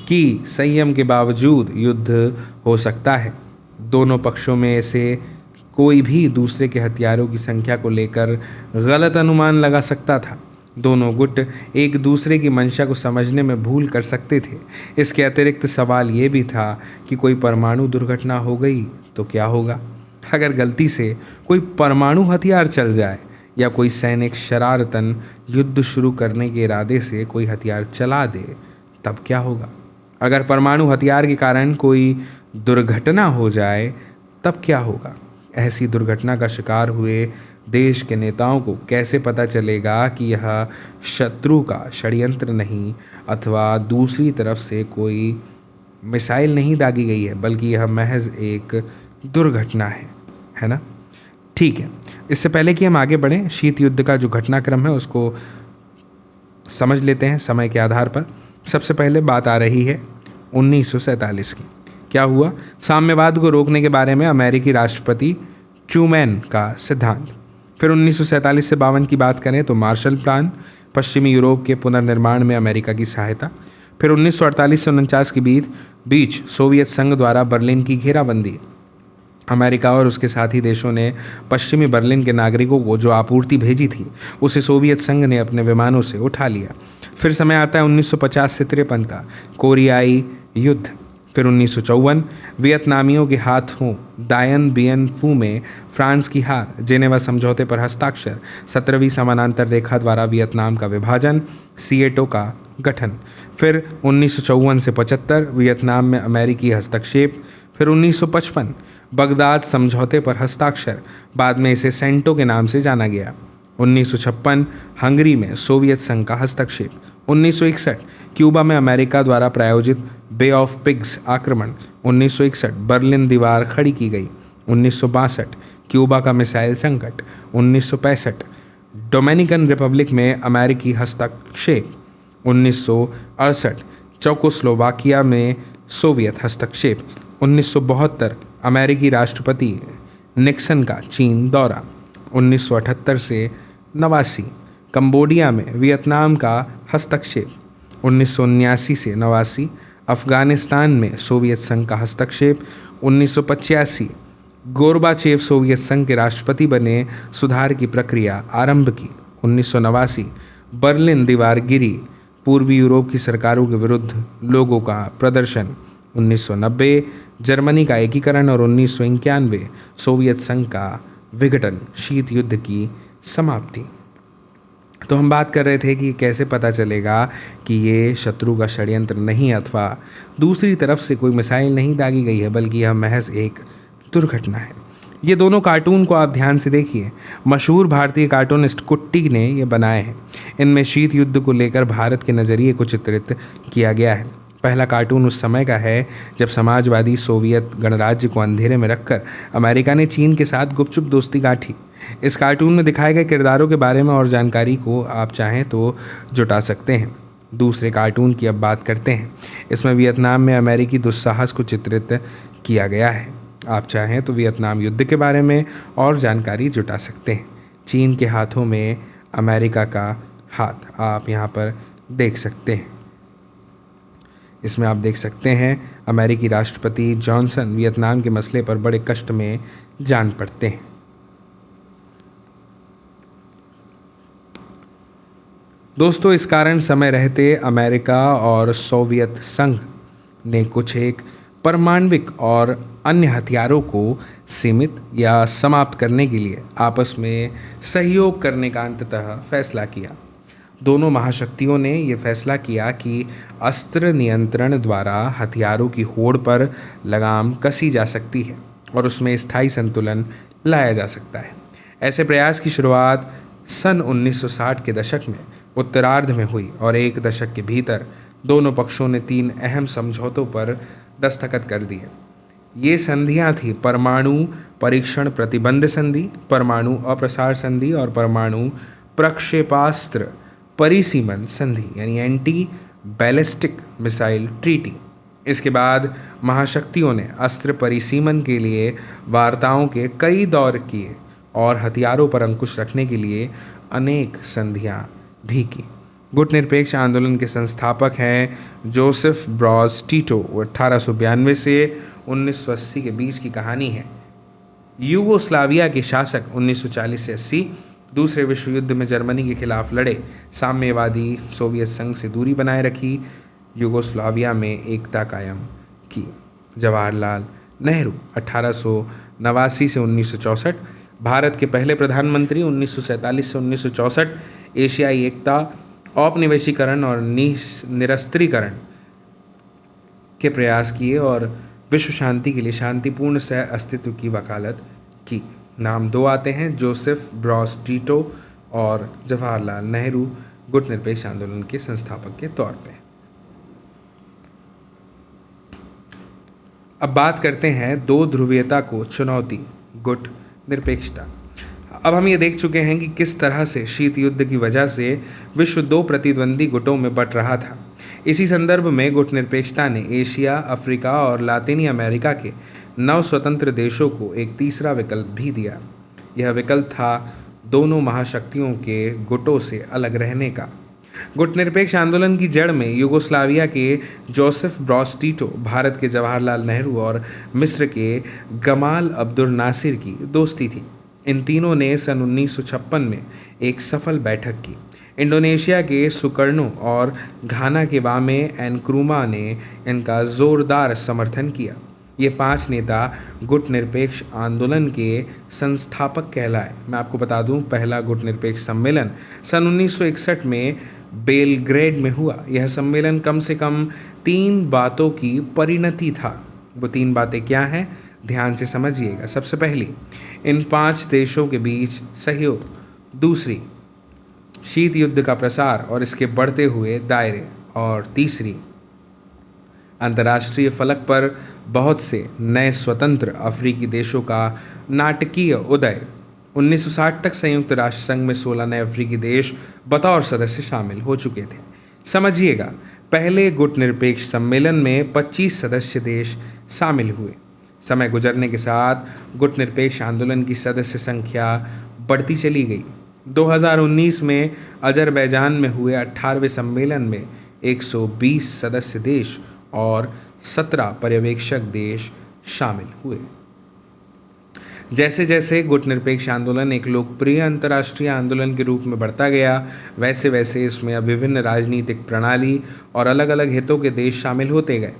कि संयम के बावजूद युद्ध हो सकता है। दोनों पक्षों में से कोई भी दूसरे के हथियारों की संख्या को लेकर गलत अनुमान लगा सकता था। दोनों गुट एक दूसरे की मंशा को समझने में भूल कर सकते थे। इसके अतिरिक्त सवाल ये भी था कि कोई परमाणु दुर्घटना हो गई तो क्या होगा? अगर गलती से कोई परमाणु हथियार चल जाए या कोई सैनिक शरारतन युद्ध शुरू करने के इरादे से कोई हथियार चला दे, तब क्या होगा? अगर परमाणु हथियार के कारण कोई दुर्घटना हो जाए, तब क्या होगा? ऐसी दुर्घटना का शिकार हुए देश के नेताओं को कैसे पता चलेगा कि यह शत्रु का षड्यंत्र नहीं अथवा दूसरी तरफ से कोई मिसाइल नहीं दागी गई है, बल्कि यह महज एक दुर्घटना है ना? ठीक है, इससे पहले कि हम आगे बढ़ें, शीत युद्ध का जो घटनाक्रम है उसको समझ लेते हैं समय के आधार पर। सबसे पहले बात आ रही है 1947 की। क्या हुआ? साम्यवाद को रोकने के बारे में अमेरिकी राष्ट्रपति ट्रूमैन का सिद्धांत। फिर 1947 से 52 की बात करें तो मार्शल प्लान, पश्चिमी यूरोप के पुनर्निर्माण में अमेरिका की सहायता। फिर 1948 से 49 के बीच सोवियत संघ द्वारा बर्लिन की घेराबंदी। अमेरिका और उसके साथी देशों ने पश्चिमी बर्लिन के नागरिकों को जो आपूर्ति भेजी थी उसे सोवियत संघ ने अपने विमानों से उठा लिया। फिर समय आता है 1950 से 53 का कोरियाई युद्ध। फिर 1954 वियतनामियों के हाथों दायन बियन फू में फ्रांस की हार, जेनेवा समझौते पर हस्ताक्षर, 17वीं समानांतर रेखा द्वारा वियतनाम का विभाजन, सिएटो का गठन। फिर 1954 से 75 वियतनाम में अमेरिकी हस्तक्षेप। फिर 1955 बगदाद समझौते पर हस्ताक्षर, बाद में इसे सेंटो के नाम से जाना गया। 1956 हंगरी में सोवियत संघ का हस्तक्षेप। 1961 क्यूबा में अमेरिका द्वारा प्रायोजित बे ऑफ पिग्स आक्रमण। 1961 बर्लिन दीवार खड़ी की गई। 1962 क्यूबा का मिसाइल संकट। 1965 डोमिनिकन रिपब्लिक में अमेरिकी हस्तक्षेप। 1968 चेकोस्लोवाकिया में सोवियत हस्तक्षेप। 1972 अमेरिकी राष्ट्रपति निक्सन का चीन दौरा। 1978 से 1989 कंबोडिया में वियतनाम का हस्तक्षेप, 1979 से 89 अफगानिस्तान में सोवियत संघ का हस्तक्षेप, 1985 गोरबाचेव सोवियत संघ के राष्ट्रपति बने, सुधार की प्रक्रिया आरंभ की, 1989 बर्लिन दीवार गिरी, पूर्वी यूरोप की सरकारों के विरुद्ध लोगों का प्रदर्शन, 1990 जर्मनी का एकीकरण और 1991 सोवियत संघ का विघटन, शीत युद्ध की समाप्ति। तो हम बात कर रहे थे कि कैसे पता चलेगा कि ये शत्रु का षड्यंत्र नहीं अथवा दूसरी तरफ से कोई मिसाइल नहीं दागी गई है, बल्कि यह महज एक दुर्घटना है। ये दोनों कार्टून को आप ध्यान से देखिए, मशहूर भारतीय कार्टूनिस्ट कुट्टी ने ये बनाए हैं। इनमें शीत युद्ध को लेकर भारत के नज़रिए को चित्रित किया गया है। पहला कार्टून उस समय का है जब समाजवादी सोवियत गणराज्य को अंधेरे में रखकर अमेरिका ने चीन के साथ गुपचुप दोस्ती गांठी। इस कार्टून में दिखाए गए किरदारों के बारे में और जानकारी को आप चाहें तो जुटा सकते हैं। दूसरे कार्टून की अब बात करते हैं। इसमें वियतनाम में अमेरिकी दुस्साहस को चित्रित किया गया है। आप चाहें तो वियतनाम युद्ध के बारे में और जानकारी जुटा सकते हैं। चीन के हाथों में अमेरिका का हाथ आप यहाँ पर देख सकते हैं। इसमें आप देख सकते हैं अमेरिकी राष्ट्रपति जॉनसन वियतनाम के मसले पर बड़े कष्ट में जान पड़ते हैं। दोस्तों, इस कारण समय रहते अमेरिका और सोवियत संघ ने कुछ एक परमाणविक और अन्य हथियारों को सीमित या समाप्त करने के लिए आपस में सहयोग करने का अंततः फैसला किया। दोनों महाशक्तियों ने यह फैसला किया कि अस्त्र नियंत्रण द्वारा हथियारों की होड़ पर लगाम कसी जा सकती है और उसमें स्थायी संतुलन लाया जा सकता है। ऐसे प्रयास की शुरुआत सन 1960 के दशक में उत्तरार्ध में हुई और एक दशक के भीतर दोनों पक्षों ने 3 अहम समझौतों पर दस्तखत कर दिए। ये संधियां थी परमाणु परीक्षण प्रतिबंध संधि, परमाणु अप्रसार संधि और परमाणु प्रक्षेपास्त्र परिसीमन संधि यानी एंटी बैलिस्टिक मिसाइल ट्रीटी। इसके बाद महाशक्तियों ने अस्त्र परिसीमन के लिए वार्ताओं के कई दौर किए और हथियारों पर अंकुश रखने के लिए अनेक संधियां भी की। गुटनिरपेक्ष आंदोलन के संस्थापक हैं जोसेफ ब्रॉस टीटो। 1892 से 1980 के बीच की कहानी है। यूगोस्लाविया के शासक 1940 से 80 दूसरे विश्व युद्ध में जर्मनी के खिलाफ लड़े, साम्यवादी सोवियत संघ से दूरी बनाए रखी, यूगोस्लाविया में एकता कायम की। जवाहरलाल नेहरू 1889 से 1964 भारत के पहले प्रधानमंत्री, 1947 से 1964 एशियाई एकता, औपनिवेशीकरण और निरस्त्रीकरण के प्रयास किए और विश्व शांति के लिए शांतिपूर्ण सह अस्तित्व की वकालत की। नाम 2 आते हैं, जोसेफ ब्रॉस टीटो और जवाहरलाल नेहरू गुटनिरपेक्ष आंदोलन के संस्थापक के तौर पे। अब बात करते हैं 2 ध्रुवीयता को चुनौती, गुट निरपेक्षता। अब हम ये देख चुके हैं कि किस तरह से शीत युद्ध की वजह से विश्व 2 प्रतिद्वंदी गुटों में बंट रहा था। इसी संदर्भ में गुट निरपेक्षता ने एशिया, अफ्रीका और लातिनी अमेरिका के 9 स्वतंत्र देशों को एक तीसरा विकल्प भी दिया। यह विकल्प था दोनों महाशक्तियों के गुटों से अलग रहने का। गुटनिरपेक्ष आंदोलन की जड़ में यूगोस्लाविया के जोसेफ ब्रॉस टीटो, भारत के जवाहरलाल नेहरू और मिस्र के गमाल अब्दुल नासिर की दोस्ती थी। इन तीनों ने सन 1956 में एक सफल बैठक की। इंडोनेशिया के सुकर्णो और घाना के वामे एनक्रूमा ने इनका जोरदार समर्थन किया। ये 5 नेता गुट निरपेक्ष आंदोलन के संस्थापक कहलाए। मैं आपको बता दूं, पहला गुट निरपेक्ष सम्मेलन सन 1961 में बेलग्रेड में हुआ। यह सम्मेलन कम से कम 3 बातों की परिणति था। वो 3 बातें क्या हैं, ध्यान से समझिएगा। सबसे पहली, इन 5 देशों के बीच सहयोग। दूसरी, शीत युद्ध का प्रसार और इसके बढ़ते हुए दायरे। और तीसरी, अंतर्राष्ट्रीय फलक पर बहुत से नए स्वतंत्र अफ्रीकी देशों का नाटकीय उदय। 1960 तक संयुक्त राष्ट्र संघ में 16 नए अफ्रीकी देश बतौर सदस्य शामिल हो चुके थे। समझिएगा, पहले गुट निरपेक्ष सम्मेलन में 25 सदस्य देश शामिल हुए। समय गुजरने के साथ गुट निरपेक्ष आंदोलन की सदस्य संख्या बढ़ती चली गई। 2019 में अजरबैजान में हुए 18वें सम्मेलन में 120 सदस्य देश और 17 पर्यवेक्षक देश शामिल हुए। जैसे जैसे गुटनिरपेक्ष आंदोलन एक लोकप्रिय अंतर्राष्ट्रीय आंदोलन के रूप में बढ़ता गया, वैसे वैसे इसमें अब विभिन्न राजनीतिक प्रणाली और अलग अलग हितों के देश शामिल होते गए।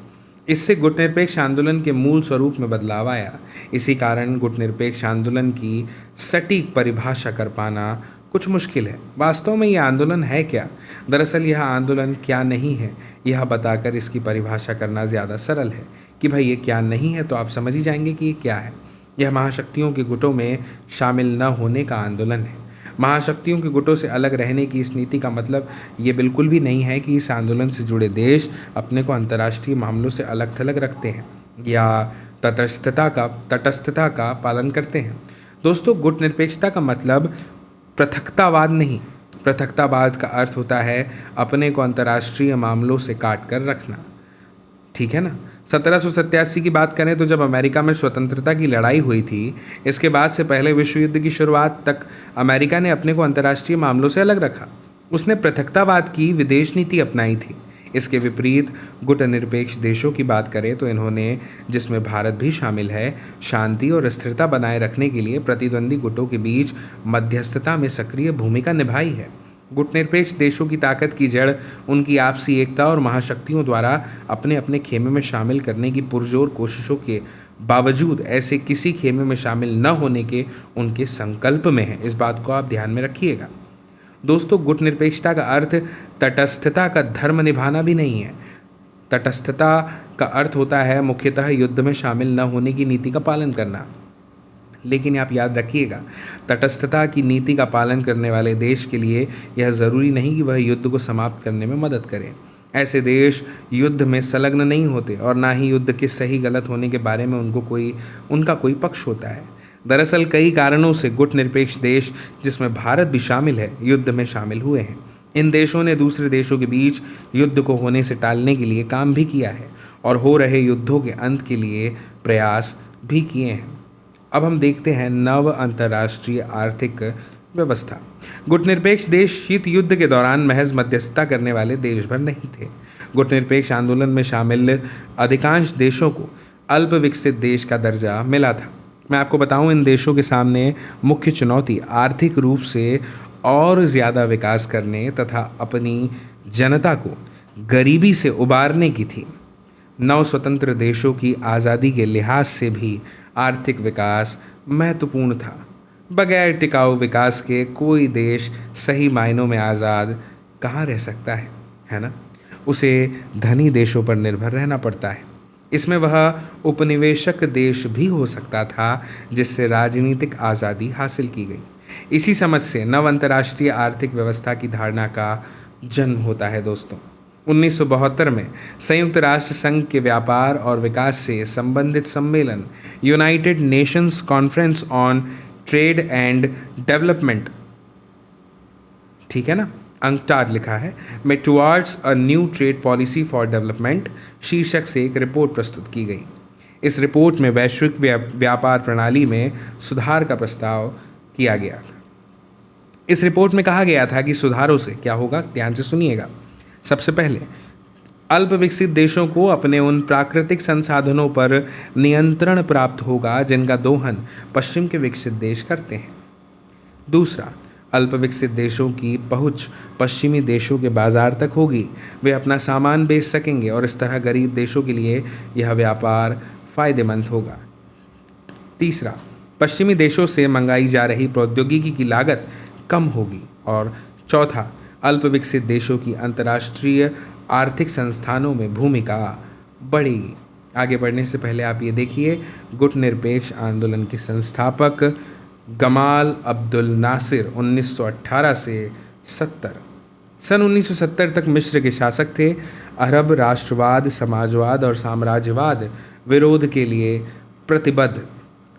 इससे गुटनिरपेक्ष आंदोलन के मूल स्वरूप में बदलाव आया। इसी कारण गुटनिरपेक्ष आंदोलन की सटीक परिभाषा कर पाना कुछ मुश्किल है। वास्तव में यह आंदोलन है क्या? दरअसल यह आंदोलन क्या नहीं है, यह बताकर इसकी परिभाषा करना ज़्यादा सरल है कि भाई ये क्या नहीं है, तो आप समझ ही जाएंगे कि ये क्या है। यह महाशक्तियों के गुटों में शामिल न होने का आंदोलन है। महाशक्तियों के गुटों से अलग रहने की इस नीति का मतलब ये बिल्कुल भी नहीं है कि इस आंदोलन से जुड़े देश अपने को अंतर्राष्ट्रीय मामलों से अलग थलग रखते हैं या तटस्थता का पालन करते हैं। दोस्तों, गुटनिरपेक्षता का मतलब पृथकतावाद नहीं। पृथकतावाद का अर्थ होता है अपने को अंतर्राष्ट्रीय मामलों से काट कर रखना, ठीक है ना। 1787 की बात करें तो जब अमेरिका में स्वतंत्रता की लड़ाई हुई थी, इसके बाद से पहले विश्व युद्ध की शुरुआत तक अमेरिका ने अपने को अंतर्राष्ट्रीय मामलों से अलग रखा। उसने पृथकतावाद की विदेश नीति अपनाई थी। इसके विपरीत गुटनिरपेक्ष देशों की बात करें तो इन्होंने, जिसमें भारत भी शामिल है, शांति और स्थिरता बनाए रखने के लिए प्रतिद्वंदी गुटों के बीच मध्यस्थता में सक्रिय भूमिका निभाई है। गुटनिरपेक्ष देशों की ताकत की जड़ उनकी आपसी एकता और महाशक्तियों द्वारा अपने अपने खेमे में शामिल करने की पुरजोर कोशिशों के बावजूद ऐसे किसी खेमे में शामिल न होने के उनके संकल्प में है। इस बात को आप ध्यान में रखिएगा। दोस्तों, गुटनिरपेक्षता का अर्थ तटस्थता का धर्म निभाना भी नहीं है। तटस्थता का अर्थ होता है मुख्यतः युद्ध में शामिल न होने की नीति का पालन करना। लेकिन आप याद रखिएगा, तटस्थता की नीति का पालन करने वाले देश के लिए यह ज़रूरी नहीं कि वह युद्ध को समाप्त करने में मदद करें। ऐसे देश युद्ध में संलग्न नहीं होते और ना ही युद्ध के सही गलत होने के बारे में उनका कोई पक्ष होता है। दरअसल कई कारणों से गुटनिरपेक्ष देश, जिसमें भारत भी शामिल है, युद्ध में शामिल हुए हैं। इन देशों ने दूसरे देशों के बीच युद्ध को होने से टालने के लिए काम भी किया है और हो रहे युद्धों के अंत के लिए प्रयास भी किए हैं। अब हम देखते हैं नव अंतर्राष्ट्रीय आर्थिक व्यवस्था। गुटनिरपेक्ष देश शीत युद्ध के दौरान महज मध्यस्थता करने वाले देश भर नहीं थे। गुटनिरपेक्ष आंदोलन में शामिल अधिकांश देशों को अल्प विकसित देश का दर्जा मिला था। मैं आपको बताऊं, इन देशों के सामने मुख्य चुनौती आर्थिक रूप से और ज़्यादा विकास करने तथा अपनी जनता को गरीबी से उबारने की थी। नव स्वतंत्र देशों की आज़ादी के लिहाज से भी आर्थिक विकास महत्वपूर्ण था। बगैर टिकाऊ विकास के कोई देश सही मायनों में आज़ाद कहाँ रह सकता है ना। उसे धनी देशों पर निर्भर रहना पड़ता है। इसमें वह उपनिवेशक देश भी हो सकता था जिससे राजनीतिक आज़ादी हासिल की गई। इसी समझ से नव अंतर्राष्ट्रीय आर्थिक व्यवस्था की धारणा का जन्म होता है। दोस्तों, 1972 में संयुक्त राष्ट्र संघ के व्यापार और विकास से संबंधित सम्मेलन United Nations conference on trade and development, ठीक है ना, अंकटाड लिखा है, में towards a new trade policy for development शीर्षक से एक रिपोर्ट प्रस्तुत की गई। इस रिपोर्ट में वैश्विक व्यापार प्रणाली में सुधार का प्रस्ताव किया गया। इस रिपोर्ट में कहा गया था कि सुधारों से क्या होगा, ध्यान से सुनिएगा। सबसे पहले अल्प विकसित देशों को अपने उन प्राकृतिक संसाधनों पर नियंत्रण प्राप्त होगा जिनका दोहन पश्चिम के विकसित देश करते हैं। दूसरा, अल्प विकसित देशों की पहुंच पश्चिमी देशों के बाजार तक होगी। वे अपना सामान बेच सकेंगे और इस तरह गरीब देशों के लिए यह व्यापार फायदेमंद होगा। तीसरा, पश्चिमी देशों से मंगाई जा रही प्रौद्योगिकी की लागत कम होगी। और चौथा, अल्प विकसित देशों की अंतर्राष्ट्रीय आर्थिक संस्थानों में भूमिका बढ़ेगी। आगे बढ़ने से पहले आप ये देखिए, गुटनिरपेक्ष आंदोलन के संस्थापक गमाल अब्दुल नासिर 1918 से 70 सन 1970 तक मिस्र के शासक थे। अरब राष्ट्रवाद, समाजवाद और साम्राज्यवाद विरोध के लिए प्रतिबद्ध।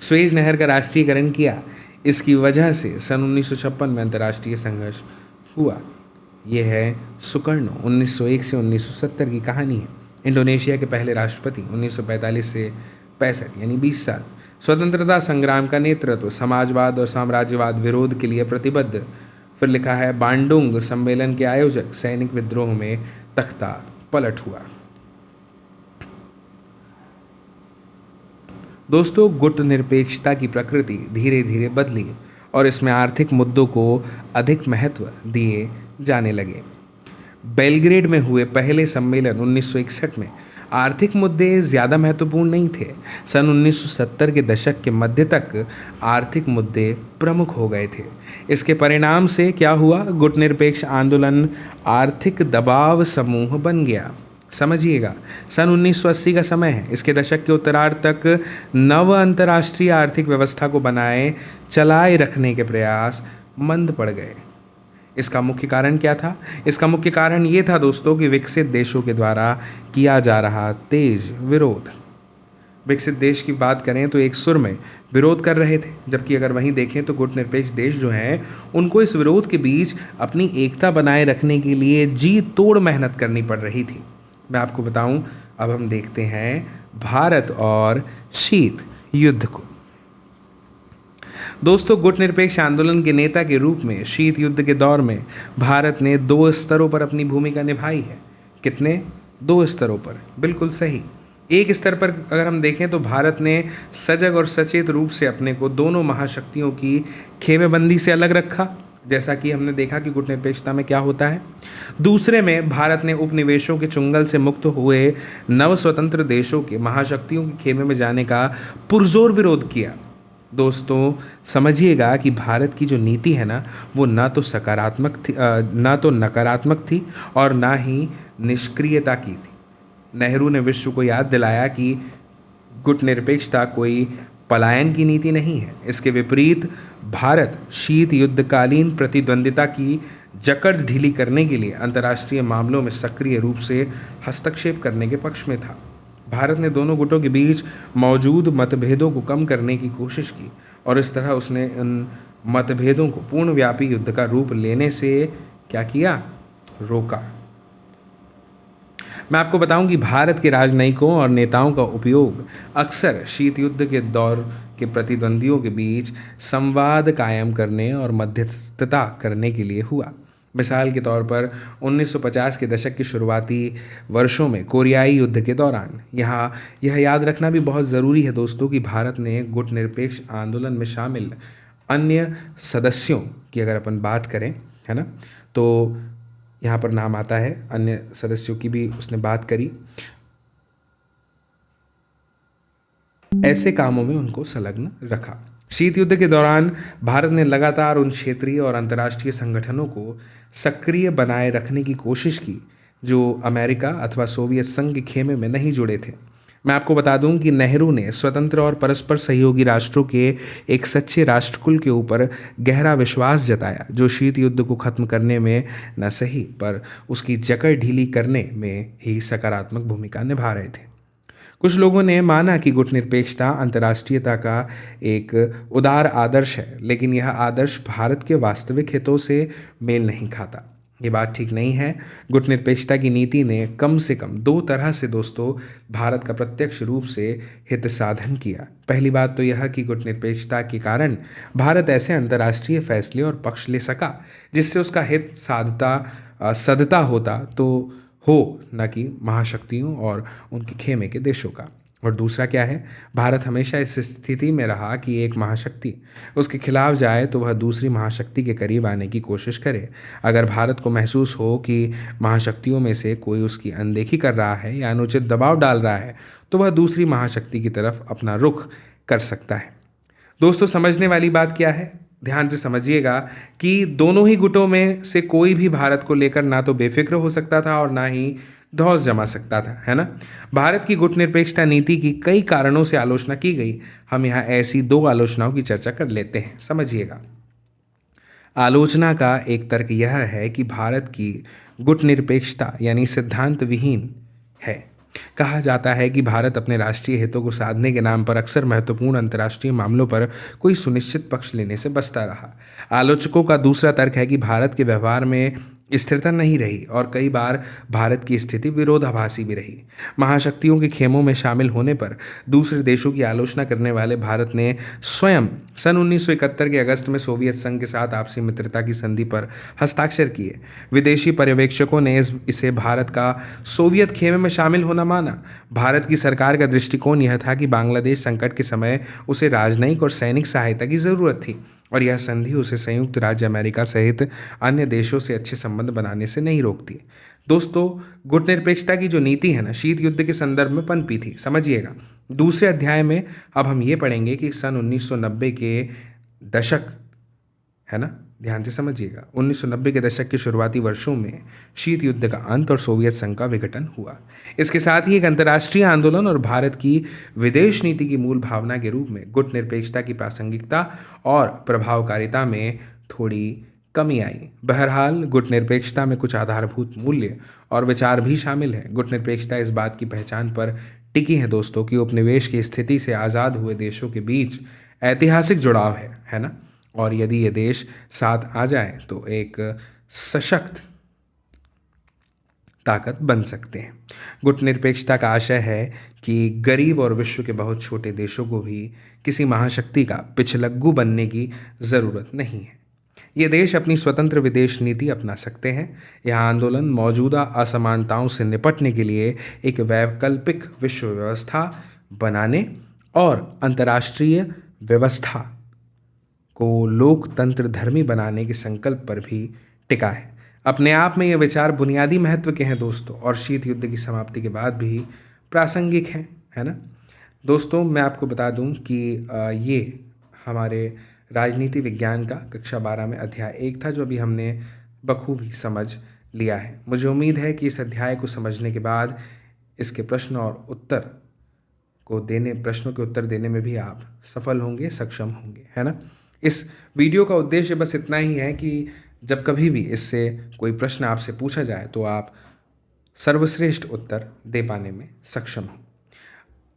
स्वेज नहर का राष्ट्रीयकरण किया। इसकी वजह से सन 1956 में अंतर्राष्ट्रीय संघर्ष हुआ। यह है सुकर्णो 1901 से 1970 की कहानी है। इंडोनेशिया के पहले राष्ट्रपति 1945 से 65 यानी 20 साल। स्वतंत्रता संग्राम का नेतृत्व, समाजवाद और साम्राज्यवाद विरोध के लिए प्रतिबद्ध। फिर लिखा है बांडुंग सम्मेलन के आयोजक सैनिक विद्रोह में तख्ता पलट हुआ। दोस्तों, गुट निरपेक्षता की प्रकृति धीरे धीरे बदली और इसमें आर्थिक मुद्दों को अधिक महत्व दिए जाने लगे। बेलग्रेड में हुए पहले सम्मेलन 1961 में आर्थिक मुद्दे ज़्यादा महत्वपूर्ण नहीं थे। सन 1970 के दशक के मध्य तक आर्थिक मुद्दे प्रमुख हो गए थे। इसके परिणाम से क्या हुआ? गुटनिरपेक्ष आंदोलन आर्थिक दबाव समूह बन गया। समझिएगा, सन 1980 का समय है। इसके दशक के उत्तरार्ध तक नव अंतर्राष्ट्रीय आर्थिक व्यवस्था को चलाए रखने के प्रयास मंद पड़ गए। इसका मुख्य कारण क्या था? इसका मुख्य कारण ये था दोस्तों कि विकसित देशों के द्वारा किया जा रहा तेज विरोध। विकसित देश की बात करें तो एक सुर में विरोध कर रहे थे, जबकि अगर वहीं देखें तो गुटनिरपेक्ष देश जो हैं उनको इस विरोध के बीच अपनी एकता बनाए रखने के लिए जी तोड़ मेहनत करनी पड़ रही थी। मैं आपको बताऊं, अब हम देखते हैं भारत और शीत युद्ध को। दोस्तों, गुटनिरपेक्ष आंदोलन के नेता के रूप में शीत युद्ध के दौर में भारत ने 2 स्तरों पर अपनी भूमिका निभाई है। कितने? 2 स्तरों पर, बिल्कुल सही। एक स्तर पर अगर हम देखें तो भारत ने सजग और सचेत रूप से अपने को दोनों महाशक्तियों की खेमेबंदी से अलग रखा, जैसा कि हमने देखा कि गुटनिरपेक्षता में क्या होता है। दूसरे में भारत ने उपनिवेशों के चुंगल से मुक्त हुए नव स्वतंत्र देशों के महाशक्तियों के खेमे में जाने का पुरजोर विरोध किया। दोस्तों, समझिएगा कि भारत की जो नीति है ना, वो ना तो सकारात्मक थी, ना तो नकारात्मक थी और ना ही निष्क्रियता की थी। नेहरू ने विश्व को याद दिलाया कि गुटनिरपेक्षता कोई पलायन की नीति नहीं है। इसके विपरीत भारत शीत युद्धकालीन प्रतिद्वंदिता की जकड़ ढीली करने के लिए अंतर्राष्ट्रीय मामलों में सक्रिय रूप से हस्तक्षेप करने के पक्ष में था। भारत ने दोनों गुटों के बीच मौजूद मतभेदों को कम करने की कोशिश की और इस तरह उसने उन मतभेदों को पूर्णव्यापी युद्ध का रूप लेने से क्या किया? रोका। मैं आपको बताऊं कि भारत के राजनयिकों और नेताओं का उपयोग अक्सर शीत युद्ध के दौर के प्रतिद्वंदियों के बीच संवाद कायम करने और मध्यस्थता करने के लिए हुआ। मिसाल के तौर पर 1950 के दशक के शुरुआती वर्षों में कोरियाई युद्ध के दौरान, यहाँ यह याद रखना भी बहुत ज़रूरी है दोस्तों कि भारत ने गुटनिरपेक्ष आंदोलन में शामिल अन्य सदस्यों की अगर अपन बात करें, है ना, तो यहाँ पर नाम आता है, अन्य सदस्यों की भी उसने बात करी। ऐसे कामों में उनको संलग्न रखा। शीत युद्ध के दौरान भारत ने लगातार उन क्षेत्रीय और अंतर्राष्ट्रीय संगठनों को सक्रिय बनाए रखने की कोशिश की जो अमेरिका अथवा सोवियत संघ के खेमे में नहीं जुड़े थे। मैं आपको बता दूं कि नेहरू ने स्वतंत्र और परस्पर सहयोगी राष्ट्रों के एक सच्चे राष्ट्रकुल के ऊपर गहरा विश्वास जताया, जो शीत युद्ध को खत्म करने में न सही पर उसकी जकड़ ढीली करने में ही सकारात्मक भूमिका निभा रहे थे। कुछ लोगों ने माना कि गुटनिरपेक्षता अंतर्राष्ट्रीयता का एक उदार आदर्श है, लेकिन यह आदर्श भारत के वास्तविक हितों से मेल नहीं खाता। ये बात ठीक नहीं है। गुटनिरपेक्षता की नीति ने कम से कम 2 तरह से दोस्तों भारत का प्रत्यक्ष रूप से हित साधन किया। पहली बात तो यह कि गुटनिरपेक्षता के कारण भारत ऐसे अंतर्राष्ट्रीय फैसले और पक्ष ले सका जिससे उसका हित सदता होता तो हो, न कि महाशक्तियों और उनके खेमे के देशों का। और दूसरा क्या है? भारत हमेशा इस स्थिति में रहा कि एक महाशक्ति उसके खिलाफ जाए तो वह दूसरी महाशक्ति के करीब आने की कोशिश करे। अगर भारत को महसूस हो कि महाशक्तियों में से कोई उसकी अनदेखी कर रहा है या अनुचित दबाव डाल रहा है, तो वह दूसरी महाशक्ति की तरफ अपना रुख कर सकता है। दोस्तों, समझने वाली बात क्या है? ध्यान से समझिएगा कि दोनों ही गुटों में से कोई भी भारत को लेकर ना तो बेफिक्र हो सकता था और ना ही धौंस जमा सकता था, है ना। भारत की गुटनिरपेक्षता नीति की कई कारणों से आलोचना की गई। हम यहाँ ऐसी 2 आलोचनाओं की चर्चा कर लेते हैं। समझिएगा, आलोचना का एक तर्क यह है कि भारत की गुटनिरपेक्षता यानी सिद्धांत विहीन है। कहा जाता है कि भारत अपने राष्ट्रीय हितों को साधने के नाम पर अक्सर महत्वपूर्ण अंतर्राष्ट्रीय मामलों पर कोई सुनिश्चित पक्ष लेने से बचता रहा। आलोचकों का दूसरा तर्क है कि भारत के व्यवहार में स्थिरता नहीं रही और कई बार भारत की स्थिति विरोधाभासी भी रही। महाशक्तियों के खेमों में शामिल होने पर दूसरे देशों की आलोचना करने वाले भारत ने स्वयं सन 1971 के अगस्त में सोवियत संघ के साथ आपसी मित्रता की संधि पर हस्ताक्षर किए। विदेशी पर्यवेक्षकों ने इसे भारत का सोवियत खेमे में शामिल होना माना। भारत की सरकार का दृष्टिकोण यह था कि बांग्लादेश संकट के समय उसे राजनयिक और सैनिक सहायता की जरूरत थी और यह संधि उसे संयुक्त राज्य अमेरिका सहित अन्य देशों से अच्छे संबंध बनाने से नहीं रोकती। दोस्तों, गुटनिरपेक्षता की जो नीति है ना, शीत युद्ध के संदर्भ में पनपी थी, समझिएगा। दूसरे अध्याय में अब हम ये पढ़ेंगे कि सन 1990 के दशक, है ना, ध्यान से समझिएगा, 1990 के दशक के शुरुआती वर्षों में शीत युद्ध का अंत और सोवियत संघ का विघटन हुआ। इसके साथ ही एक अंतर्राष्ट्रीय आंदोलन और भारत की विदेश नीति की मूल भावना के रूप में गुटनिरपेक्षता की प्रासंगिकता और प्रभावकारिता में थोड़ी कमी आई। बहरहाल, गुटनिरपेक्षता में कुछ आधारभूत मूल्य और विचार भी शामिल हैं। गुटनिरपेक्षता इस बात की पहचान पर टिकी है दोस्तों कि उपनिवेश की स्थिति से आज़ाद हुए देशों के बीच ऐतिहासिक जुड़ाव है ना, और यदि ये देश साथ आ जाए तो एक सशक्त ताकत बन सकते हैं। गुटनिरपेक्षता का आशय है कि गरीब और विश्व के बहुत छोटे देशों को भी किसी महाशक्ति का पिछलग्गू बनने की ज़रूरत नहीं है। ये देश अपनी स्वतंत्र विदेश नीति अपना सकते हैं। यह आंदोलन मौजूदा असमानताओं से निपटने के लिए एक वैकल्पिक विश्व व्यवस्था बनाने और अंतर्राष्ट्रीय व्यवस्था को लोकतंत्र धर्मी बनाने के संकल्प पर भी टिका है। अपने आप में ये विचार बुनियादी महत्व के हैं दोस्तों, और शीत युद्ध की समाप्ति के बाद भी प्रासंगिक हैं, है ना। दोस्तों, मैं आपको बता दूं कि ये हमारे राजनीति विज्ञान का कक्षा 12 में अध्याय 1 था, जो अभी हमने बखूबी समझ लिया है। मुझे उम्मीद है कि इस अध्याय को समझने के बाद इसके प्रश्नों के उत्तर देने में भी आप सफल होंगे, सक्षम होंगे, है ना। इस वीडियो का उद्देश्य बस इतना ही है कि जब कभी भी इससे कोई प्रश्न आपसे पूछा जाए तो आप सर्वश्रेष्ठ उत्तर दे पाने में सक्षम हो।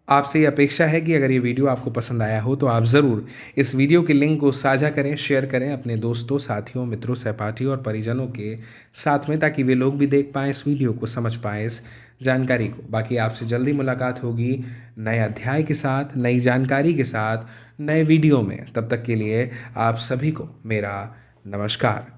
आपसे ये अपेक्षा है कि अगर ये वीडियो आपको पसंद आया हो तो आप ज़रूर इस वीडियो के लिंक को साझा करें, शेयर करें अपने दोस्तों, साथियों, मित्रों, सहपाठियों और परिजनों के साथ में, ताकि वे लोग भी देख पाएँ इस वीडियो को, समझ पाएँ इस जानकारी को। बाकी आपसे जल्दी मुलाकात होगी नए अध्याय के साथ, नई जानकारी के साथ, नए वीडियो में। तब तक के लिए आप सभी को मेरा नमस्कार।